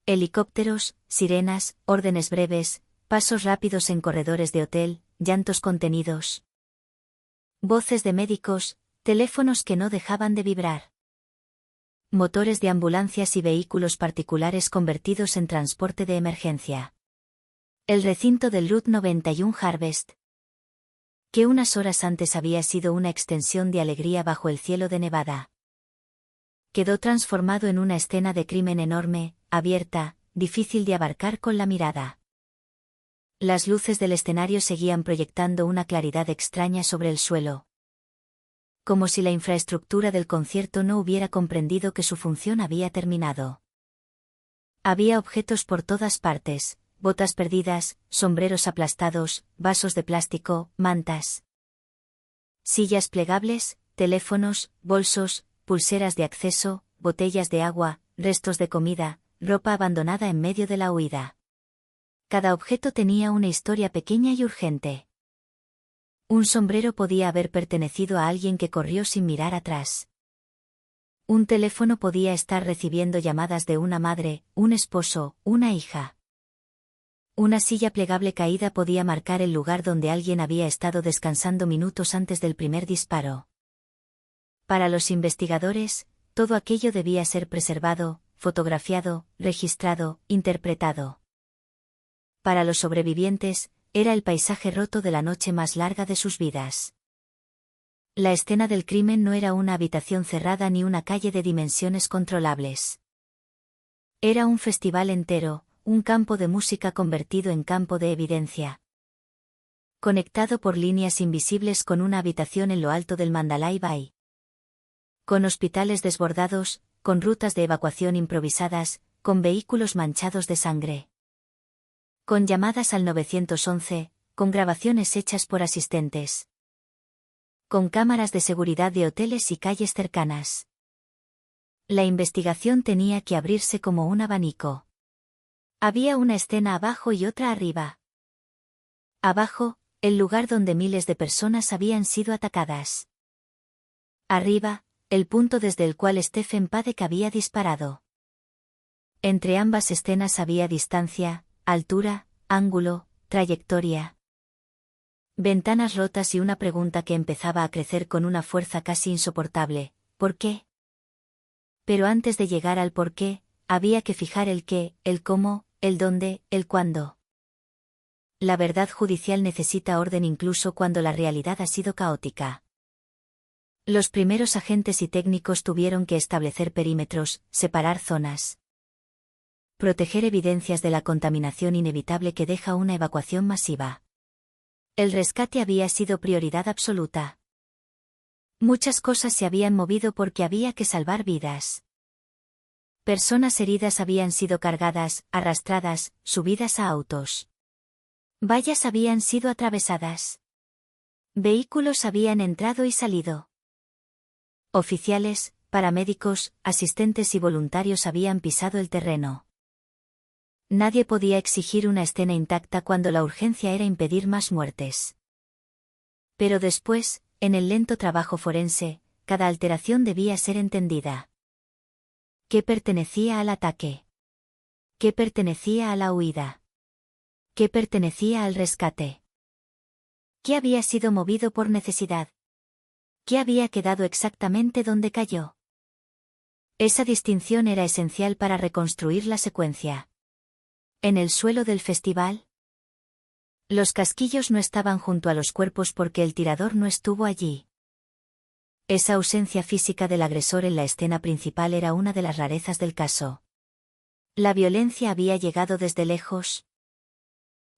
helicópteros, sirenas, órdenes breves, pasos rápidos en corredores de hotel, llantos contenidos, voces de médicos, teléfonos que no dejaban de vibrar, motores de ambulancias y vehículos particulares convertidos en transporte de emergencia. El recinto del Route 91 Harvest, que unas horas antes había sido una extensión de alegría bajo el cielo de Nevada, quedó transformado en una escena de crimen enorme, abierta, difícil de abarcar con la mirada. Las luces del escenario seguían proyectando una claridad extraña sobre el suelo, como si la infraestructura del concierto no hubiera comprendido que su función había terminado. Había objetos por todas partes, botas perdidas, sombreros aplastados, vasos de plástico, mantas, sillas plegables, teléfonos, bolsos, pulseras de acceso, botellas de agua, restos de comida, ropa abandonada en medio de la huida. Cada objeto tenía una historia pequeña y urgente. Un sombrero podía haber pertenecido a alguien que corrió sin mirar atrás. Un teléfono podía estar recibiendo llamadas de una madre, un esposo, una hija. Una silla plegable caída podía marcar el lugar donde alguien había estado descansando minutos antes del primer disparo. Para los investigadores, todo aquello debía ser preservado, fotografiado, registrado, interpretado. Para los sobrevivientes, era el paisaje roto de la noche más larga de sus vidas. La escena del crimen no era una habitación cerrada ni una calle de dimensiones controlables. Era un festival entero, un campo de música convertido en campo de evidencia, conectado por líneas invisibles con una habitación en lo alto del Mandalay Bay, con hospitales desbordados, con rutas de evacuación improvisadas, con vehículos manchados de sangre, con llamadas al 911, con grabaciones hechas por asistentes, con cámaras de seguridad de hoteles y calles cercanas. La investigación tenía que abrirse como un abanico. Había una escena abajo y otra arriba. Abajo, el lugar donde miles de personas habían sido atacadas. Arriba, el punto desde el cual Stephen Paddock había disparado. Entre ambas escenas había distancia, altura, ángulo, trayectoria, ventanas rotas y una pregunta que empezaba a crecer con una fuerza casi insoportable: ¿por qué? Pero antes de llegar al por qué, había que fijar el qué, el cómo, el dónde, el cuándo. La verdad judicial necesita orden incluso cuando la realidad ha sido caótica. Los primeros agentes y técnicos tuvieron que establecer perímetros, separar zonas, proteger evidencias de la contaminación inevitable que deja una evacuación masiva. El rescate había sido prioridad absoluta. Muchas cosas se habían movido porque había que salvar vidas. Personas heridas habían sido cargadas, arrastradas, subidas a autos. Vallas habían sido atravesadas. Vehículos habían entrado y salido. Oficiales, paramédicos, asistentes y voluntarios habían pisado el terreno. Nadie podía exigir una escena intacta cuando la urgencia era impedir más muertes. Pero después, en el lento trabajo forense, cada alteración debía ser entendida. ¿Qué pertenecía al ataque? ¿Qué pertenecía a la huida? ¿Qué pertenecía al rescate? ¿Qué había sido movido por necesidad? ¿Qué había quedado exactamente donde cayó? Esa distinción era esencial para reconstruir la secuencia. ¿En el suelo del festival? Los casquillos no estaban junto a los cuerpos porque el tirador no estuvo allí. Esa ausencia física del agresor en la escena principal era una de las rarezas del caso. La violencia había llegado desde lejos.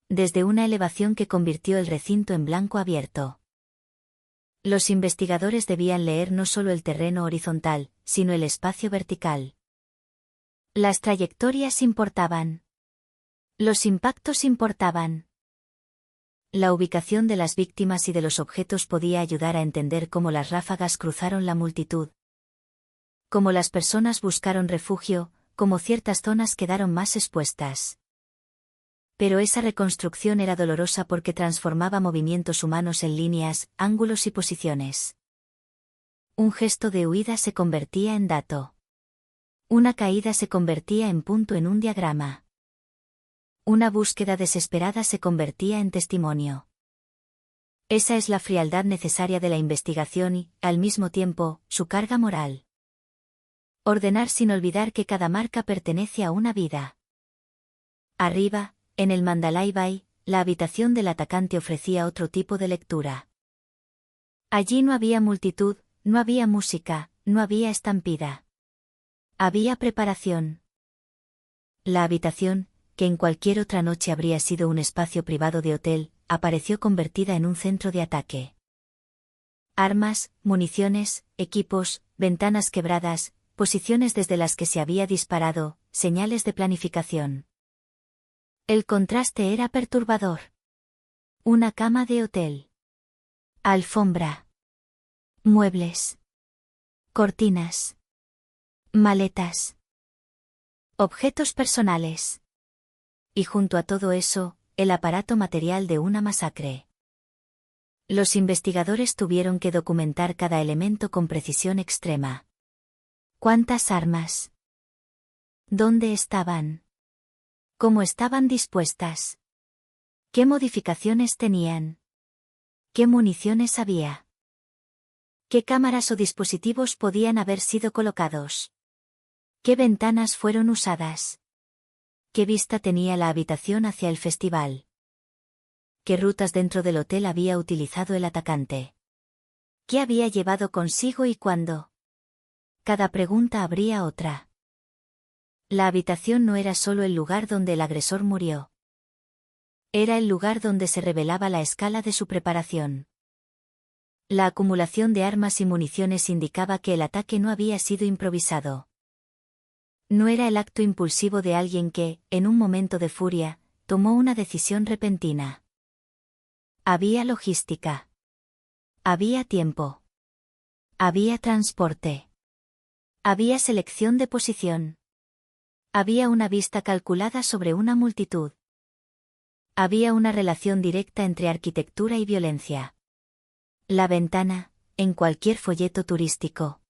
Desde una elevación que convirtió el recinto en blanco abierto. Los investigadores debían leer no solo el terreno horizontal, sino el espacio vertical. Las trayectorias importaban. Los impactos importaban. La ubicación de las víctimas y de los objetos podía ayudar a entender cómo las ráfagas cruzaron la multitud. Cómo las personas buscaron refugio, cómo ciertas zonas quedaron más expuestas. Pero esa reconstrucción era dolorosa porque transformaba movimientos humanos en líneas, ángulos y posiciones. Un gesto de huida se convertía en dato. Una caída se convertía en punto en un diagrama. Una búsqueda desesperada se convertía en testimonio. Esa es la frialdad necesaria de la investigación y, al mismo tiempo, su carga moral. Ordenar sin olvidar que cada marca pertenece a una vida. Arriba, en el Mandalay Bay, la habitación del atacante ofrecía otro tipo de lectura. Allí no había multitud, no había música, no había estampida. Había preparación. La habitación, que en cualquier otra noche habría sido un espacio privado de hotel, apareció convertida en un centro de ataque. Armas, municiones, equipos, ventanas quebradas, posiciones desde las que se había disparado, señales de planificación. El contraste era perturbador. Una cama de hotel. Alfombra. Muebles. Cortinas. Maletas. Objetos personales. Y junto a todo eso, el aparato material de una masacre. Los investigadores tuvieron que documentar cada elemento con precisión extrema. ¿Cuántas armas? ¿Dónde estaban? ¿Cómo estaban dispuestas? ¿Qué modificaciones tenían? ¿Qué municiones había? ¿Qué cámaras o dispositivos podían haber sido colocados? ¿Qué ventanas fueron usadas? ¿Qué vista tenía la habitación hacia el festival? ¿Qué rutas dentro del hotel había utilizado el atacante? ¿Qué había llevado consigo y cuándo? Cada pregunta abría otra. La habitación no era solo el lugar donde el agresor murió. Era el lugar donde se revelaba la escala de su preparación. La acumulación de armas y municiones indicaba que el ataque no había sido improvisado. No era el acto impulsivo de alguien que, en un momento de furia, tomó una decisión repentina. Había logística. Había tiempo. Había transporte. Había selección de posición. Había una vista calculada sobre una multitud. Había una relación directa entre arquitectura y violencia. La ventana, en cualquier folleto turístico.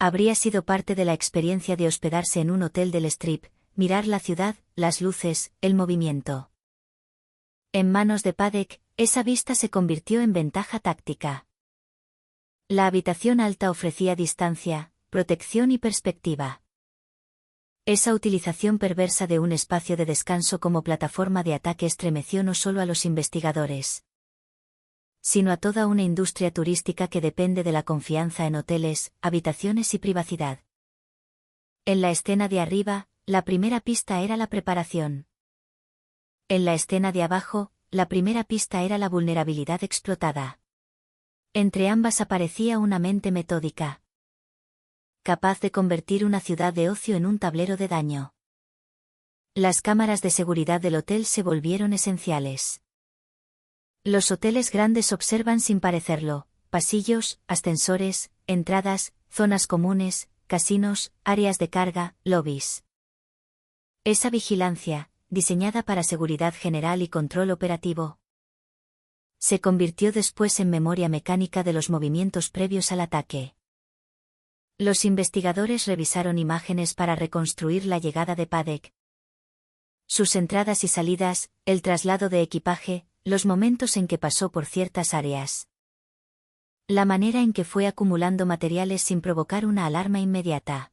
Habría sido parte de la experiencia de hospedarse en un hotel del Strip, mirar la ciudad, las luces, el movimiento. En manos de Paddock, esa vista se convirtió en ventaja táctica. La habitación alta ofrecía distancia, protección y perspectiva. Esa utilización perversa de un espacio de descanso como plataforma de ataque estremeció no solo a los investigadores, sino a toda una industria turística que depende de la confianza en hoteles, habitaciones y privacidad. En la escena de arriba, la primera pista era la preparación. En la escena de abajo, la primera pista era la vulnerabilidad explotada. Entre ambas aparecía una mente metódica, capaz de convertir una ciudad de ocio en un tablero de daño. Las cámaras de seguridad del hotel se volvieron esenciales. Los hoteles grandes observan sin parecerlo: pasillos, ascensores, entradas, zonas comunes, casinos, áreas de carga, lobbies. Esa vigilancia, diseñada para seguridad general y control operativo, se convirtió después en memoria mecánica de los movimientos previos al ataque. Los investigadores revisaron imágenes para reconstruir la llegada de Paddock, sus entradas y salidas, el traslado de equipaje, los momentos en que pasó por ciertas áreas. La manera en que fue acumulando materiales sin provocar una alarma inmediata.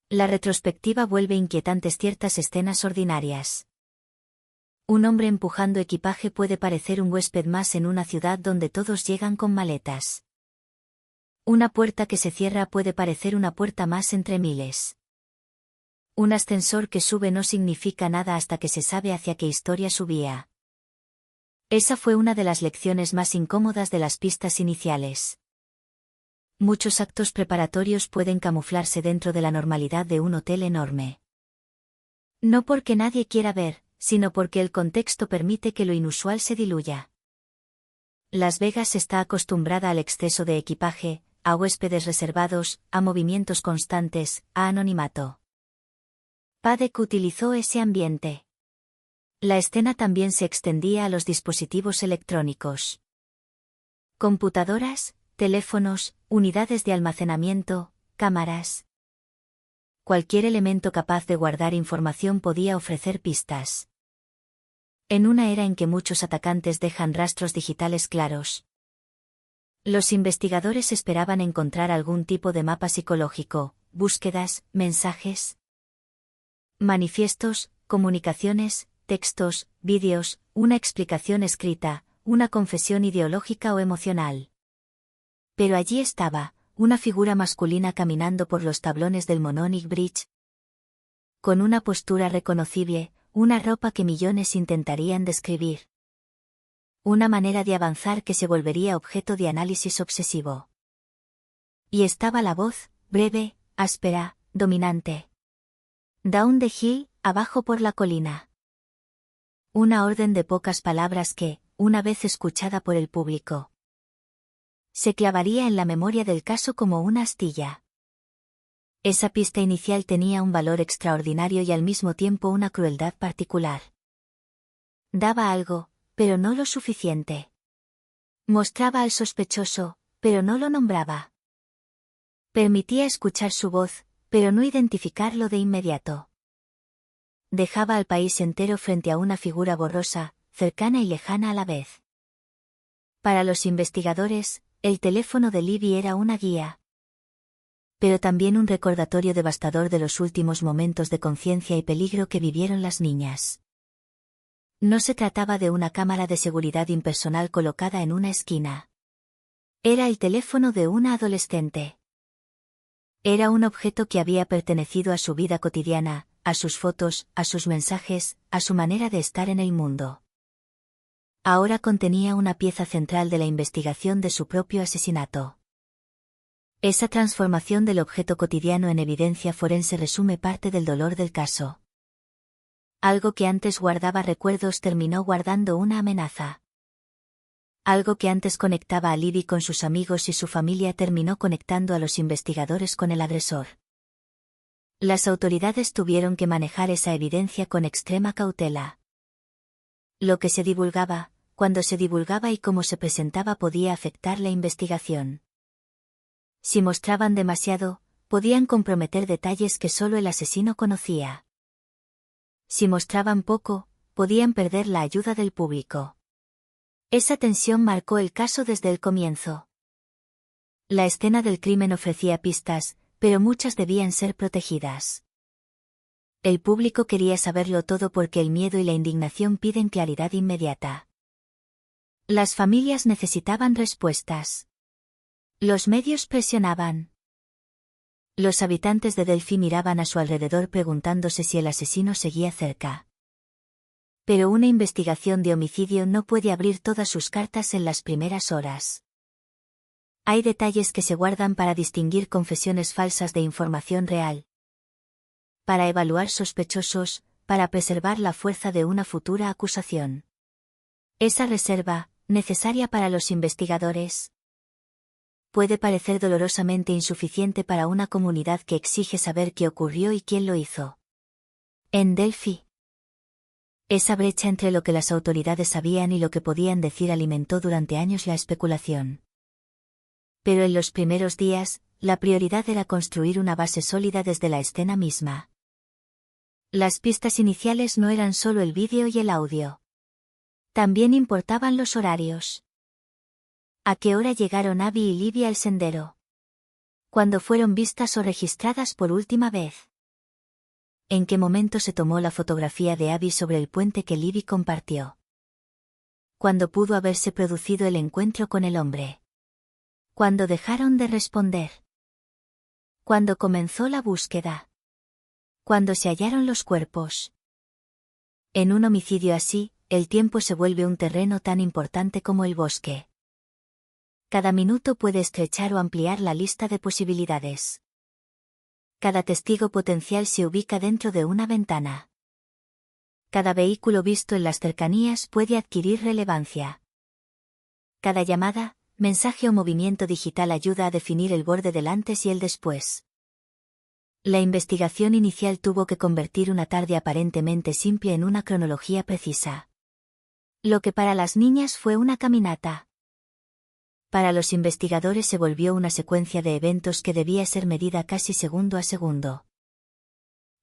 La retrospectiva vuelve inquietantes ciertas escenas ordinarias. Un hombre empujando equipaje puede parecer un huésped más en una ciudad donde todos llegan con maletas. Una puerta que se cierra puede parecer una puerta más entre miles. Un ascensor que sube no significa nada hasta que se sabe hacia qué historia subía. Esa fue una de las lecciones más incómodas de las pistas iniciales. Muchos actos preparatorios pueden camuflarse dentro de la normalidad de un hotel enorme. No porque nadie quiera ver, sino porque el contexto permite que lo inusual se diluya. Las Vegas está acostumbrada al exceso de equipaje, a huéspedes reservados, a movimientos constantes, a anonimato. Paddock utilizó ese ambiente. La escena también se extendía a los dispositivos electrónicos. Computadoras, teléfonos, unidades de almacenamiento, cámaras. Cualquier elemento capaz de guardar información podía ofrecer pistas. En una era en que muchos atacantes dejan rastros digitales claros, los investigadores esperaban encontrar algún tipo de mapa psicológico, búsquedas, mensajes, manifiestos, comunicaciones, textos, vídeos, una explicación escrita, una confesión ideológica o emocional. Pero allí estaba, una figura masculina caminando por los tablones del Mononic Bridge, con una postura reconocible, una ropa que millones intentarían describir. Una manera de avanzar que se volvería objeto de análisis obsesivo. Y estaba la voz, breve, áspera, dominante. Down the hill, abajo por la colina. Una orden de pocas palabras que, una vez escuchada por el público, se clavaría en la memoria del caso como una astilla. Esa pista inicial tenía un valor extraordinario y al mismo tiempo una crueldad particular. Daba algo, pero no lo suficiente. Mostraba al sospechoso, pero no lo nombraba. Permitía escuchar su voz, pero no identificarlo de inmediato. Dejaba al país entero frente a una figura borrosa, cercana y lejana a la vez. Para los investigadores, el teléfono de Libby era una guía, pero también un recordatorio devastador de los últimos momentos de conciencia y peligro que vivieron las niñas. No se trataba de una cámara de seguridad impersonal colocada en una esquina. Era el teléfono de una adolescente. Era un objeto que había pertenecido a su vida cotidiana, a sus fotos, a sus mensajes, a su manera de estar en el mundo. Ahora contenía una pieza central de la investigación de su propio asesinato. Esa transformación del objeto cotidiano en evidencia forense resume parte del dolor del caso. Algo que antes guardaba recuerdos terminó guardando una amenaza. Algo que antes conectaba a Libby con sus amigos y su familia terminó conectando a los investigadores con el agresor. Las autoridades tuvieron que manejar esa evidencia con extrema cautela. Lo que se divulgaba, cuando se divulgaba y cómo se presentaba podía afectar la investigación. Si mostraban demasiado, podían comprometer detalles que solo el asesino conocía. Si mostraban poco, podían perder la ayuda del público. Esa tensión marcó el caso desde el comienzo. La escena del crimen ofrecía pistas, pero muchas debían ser protegidas. El público quería saberlo todo porque el miedo y la indignación piden claridad inmediata. Las familias necesitaban respuestas. Los medios presionaban. Los habitantes de Delphi miraban a su alrededor preguntándose si el asesino seguía cerca. Pero una investigación de homicidio no puede abrir todas sus cartas en las primeras horas. Hay detalles que se guardan para distinguir confesiones falsas de información real. Para evaluar sospechosos, para preservar la fuerza de una futura acusación. Esa reserva, necesaria para los investigadores, puede parecer dolorosamente insuficiente para una comunidad que exige saber qué ocurrió y quién lo hizo. En Delphi, esa brecha entre lo que las autoridades sabían y lo que podían decir alimentó durante años la especulación. Pero en los primeros días, la prioridad era construir una base sólida desde la escena misma. Las pistas iniciales no eran solo el vídeo y el audio. También importaban los horarios. ¿A qué hora llegaron Abby y Libby al sendero? ¿Cuándo fueron vistas o registradas por última vez? ¿En qué momento se tomó la fotografía de Abby sobre el puente que Libby compartió? ¿Cuándo pudo haberse producido el encuentro con el hombre? ¿Cuándo dejaron de responder? ¿Cuándo comenzó la búsqueda? ¿Cuándo se hallaron los cuerpos? En un homicidio así, el tiempo se vuelve un terreno tan importante como el bosque. Cada minuto puede estrechar o ampliar la lista de posibilidades. Cada testigo potencial se ubica dentro de una ventana. Cada vehículo visto en las cercanías puede adquirir relevancia. Cada llamada, mensaje o movimiento digital ayuda a definir el borde del antes y el después. La investigación inicial tuvo que convertir una tarde aparentemente simple en una cronología precisa. Lo que para las niñas fue una caminata, para los investigadores se volvió una secuencia de eventos que debía ser medida casi segundo a segundo.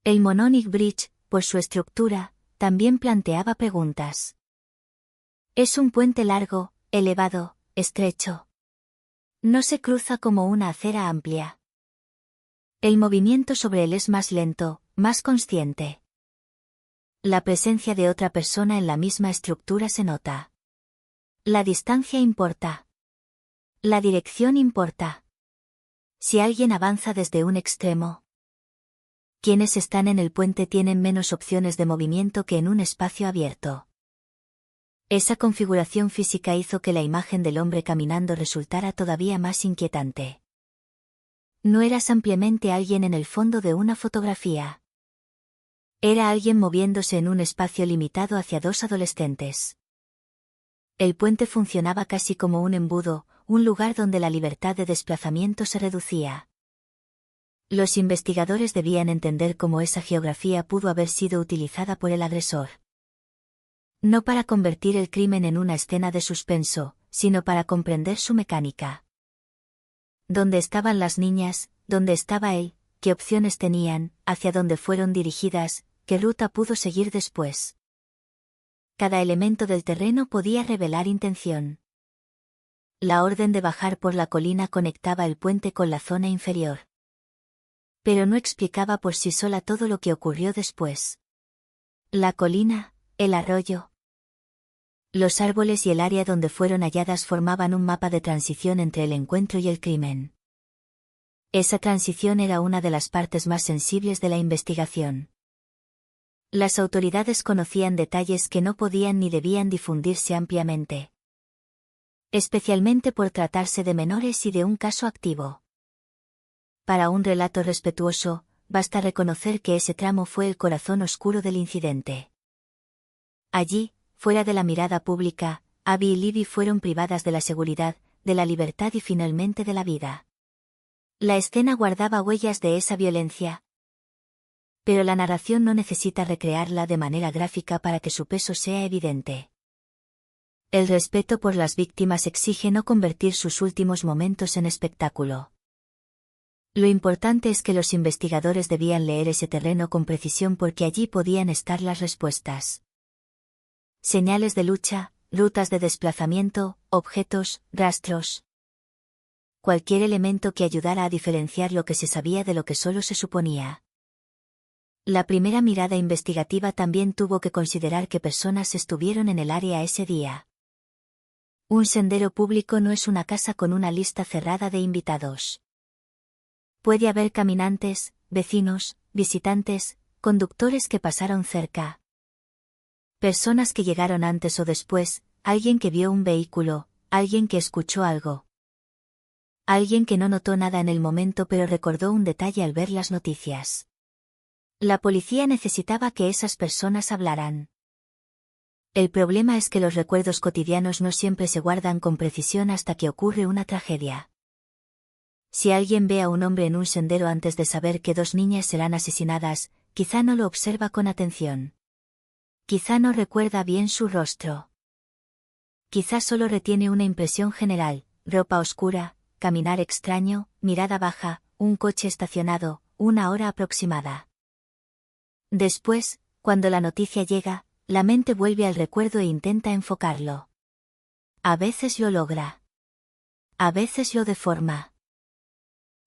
El Mononic Bridge, por su estructura, también planteaba preguntas. Es un puente largo, elevado, estrecho. No se cruza como una acera amplia. El movimiento sobre él es más lento, más consciente. La presencia de otra persona en la misma estructura se nota. La distancia importa. La dirección importa. Si alguien avanza desde un extremo, quienes están en el puente tienen menos opciones de movimiento que en un espacio abierto. Esa configuración física hizo que la imagen del hombre caminando resultara todavía más inquietante. No era simplemente alguien en el fondo de una fotografía. Era alguien moviéndose en un espacio limitado hacia dos adolescentes. El puente funcionaba casi como un embudo, un lugar donde la libertad de desplazamiento se reducía. Los investigadores debían entender cómo esa geografía pudo haber sido utilizada por el agresor. No para convertir el crimen en una escena de suspenso, sino para comprender su mecánica. ¿Dónde estaban las niñas? ¿Dónde estaba él? ¿Qué opciones tenían? ¿Hacia dónde fueron dirigidas? ¿Qué ruta pudo seguir después? Cada elemento del terreno podía revelar intención. La orden de bajar por la colina conectaba el puente con la zona inferior. Pero no explicaba por sí sola todo lo que ocurrió después. La colina, el arroyo, los árboles y el área donde fueron halladas formaban un mapa de transición entre el encuentro y el crimen. Esa transición era una de las partes más sensibles de la investigación. Las autoridades conocían detalles que no podían ni debían difundirse ampliamente. Especialmente por tratarse de menores y de un caso activo. Para un relato respetuoso, basta reconocer que ese tramo fue el corazón oscuro del incidente. Allí, fuera de la mirada pública, Abby y Libby fueron privadas de la seguridad, de la libertad y finalmente de la vida. La escena guardaba huellas de esa violencia. Pero la narración no necesita recrearla de manera gráfica para que su peso sea evidente. El respeto por las víctimas exige no convertir sus últimos momentos en espectáculo. Lo importante es que los investigadores debían leer ese terreno con precisión porque allí podían estar las respuestas. Señales de lucha, rutas de desplazamiento, objetos, rastros. Cualquier elemento que ayudara a diferenciar lo que se sabía de lo que solo se suponía. La primera mirada investigativa también tuvo que considerar qué personas estuvieron en el área ese día. Un sendero público no es una casa con una lista cerrada de invitados. Puede haber caminantes, vecinos, visitantes, conductores que pasaron cerca. Personas que llegaron antes o después, alguien que vio un vehículo, alguien que escuchó algo. Alguien que no notó nada en el momento pero recordó un detalle al ver las noticias. La policía necesitaba que esas personas hablaran. El problema es que los recuerdos cotidianos no siempre se guardan con precisión hasta que ocurre una tragedia. Si alguien ve a un hombre en un sendero antes de saber que 2 niñas serán asesinadas, quizá no lo observa con atención. Quizá no recuerda bien su rostro. Quizá solo retiene una impresión general: ropa oscura, caminar extraño, mirada baja, un coche estacionado, una hora aproximada. Después, cuando la noticia llega, la mente vuelve al recuerdo e intenta enfocarlo. A veces lo logra. A veces lo deforma.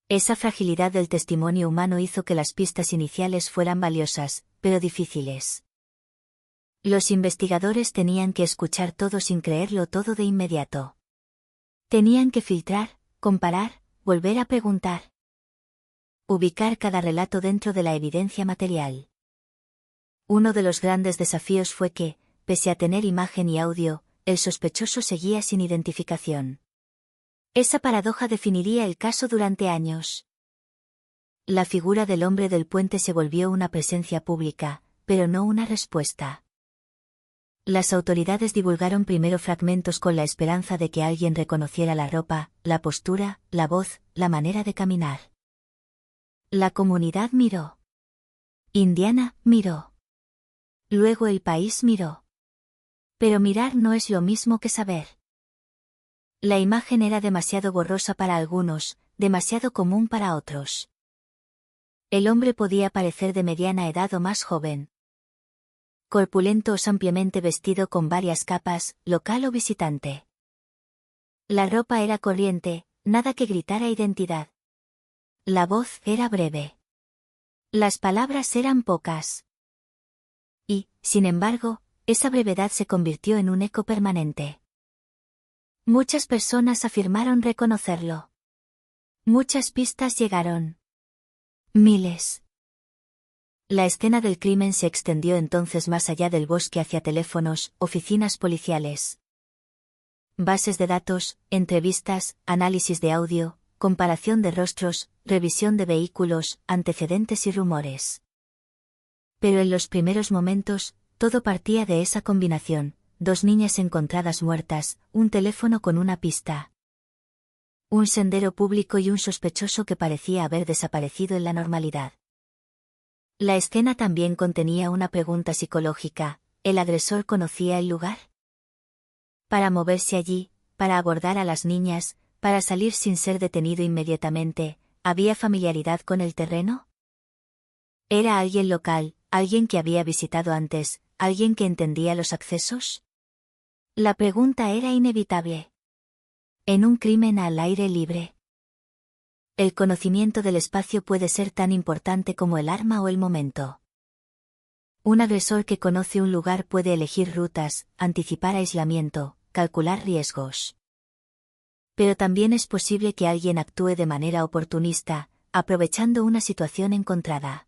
Esa fragilidad del testimonio humano hizo que las pistas iniciales fueran valiosas, pero difíciles. Los investigadores tenían que escuchar todo sin creerlo todo de inmediato. Tenían que filtrar, comparar, volver a preguntar. Ubicar cada relato dentro de la evidencia material. Uno de los grandes desafíos fue que, pese a tener imagen y audio, el sospechoso seguía sin identificación. Esa paradoja definiría el caso durante años. La figura del hombre del puente se volvió una presencia pública, pero no una respuesta. Las autoridades divulgaron primero fragmentos con la esperanza de que alguien reconociera la ropa, la postura, la voz, la manera de caminar. La comunidad miró. Indiana miró. Luego el país miró. Pero mirar no es lo mismo que saber. La imagen era demasiado borrosa para algunos, demasiado común para otros. El hombre podía parecer de mediana edad o más joven. Corpulento o ampliamente vestido con varias capas, local o visitante. La ropa era corriente, nada que gritara identidad. La voz era breve. Las palabras eran pocas. Y, sin embargo, esa brevedad se convirtió en un eco permanente. Muchas personas afirmaron reconocerlo. Muchas pistas llegaron. Miles. La escena del crimen se extendió entonces más allá del bosque hacia teléfonos, oficinas policiales. Bases de datos, entrevistas, análisis de audio, comparación de rostros, revisión de vehículos, antecedentes y rumores. Pero en los primeros momentos, todo partía de esa combinación: 2 niñas encontradas muertas, un teléfono con una pista. Un sendero público y un sospechoso que parecía haber desaparecido en la normalidad. La escena también contenía una pregunta psicológica: ¿el agresor conocía el lugar? Para moverse allí, para abordar a las niñas, para salir sin ser detenido inmediatamente, ¿había familiaridad con el terreno? ¿Era alguien local, alguien que había visitado antes, alguien que entendía los accesos? La pregunta era inevitable. En un crimen al aire libre. El conocimiento del espacio puede ser tan importante como el arma o el momento. Un agresor que conoce un lugar puede elegir rutas, anticipar aislamiento, calcular riesgos. Pero también es posible que alguien actúe de manera oportunista, aprovechando una situación encontrada.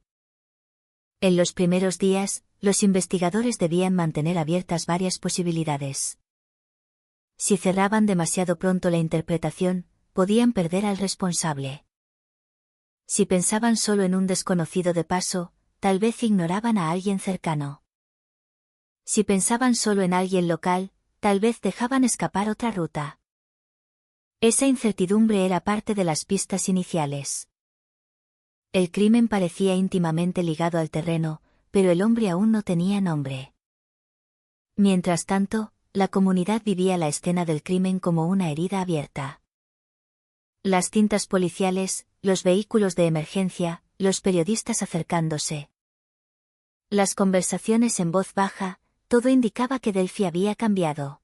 En los primeros días, los investigadores debían mantener abiertas varias posibilidades. Si cerraban demasiado pronto la interpretación, podían perder al responsable. Si pensaban solo en un desconocido de paso, tal vez ignoraban a alguien cercano. Si pensaban solo en alguien local, tal vez dejaban escapar otra ruta. Esa incertidumbre era parte de las pistas iniciales. El crimen parecía íntimamente ligado al terreno, pero el hombre aún no tenía nombre. Mientras tanto, la comunidad vivía la escena del crimen como una herida abierta. Las cintas policiales, los vehículos de emergencia, los periodistas acercándose. Las conversaciones en voz baja, todo indicaba que Delphi había cambiado.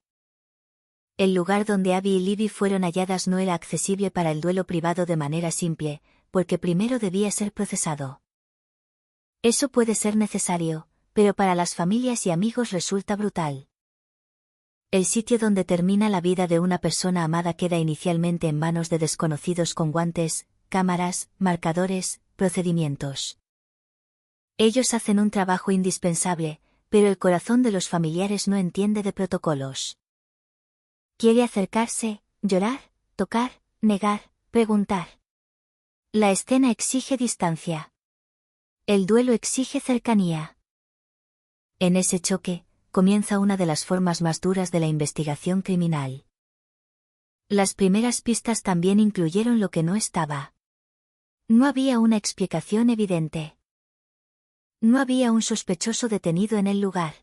El lugar donde Abby y Libby fueron halladas no era accesible para el duelo privado de manera simple, porque primero debía ser procesado. Eso puede ser necesario, pero para las familias y amigos resulta brutal. El sitio donde termina la vida de una persona amada queda inicialmente en manos de desconocidos con guantes, cámaras, marcadores, procedimientos. Ellos hacen un trabajo indispensable, pero el corazón de los familiares no entiende de protocolos. Quiere acercarse, llorar, tocar, negar, preguntar. La escena exige distancia. El duelo exige cercanía. En ese choque, comienza una de las formas más duras de la investigación criminal. Las primeras pistas también incluyeron lo que no estaba. No había una explicación evidente. No había un sospechoso detenido en el lugar.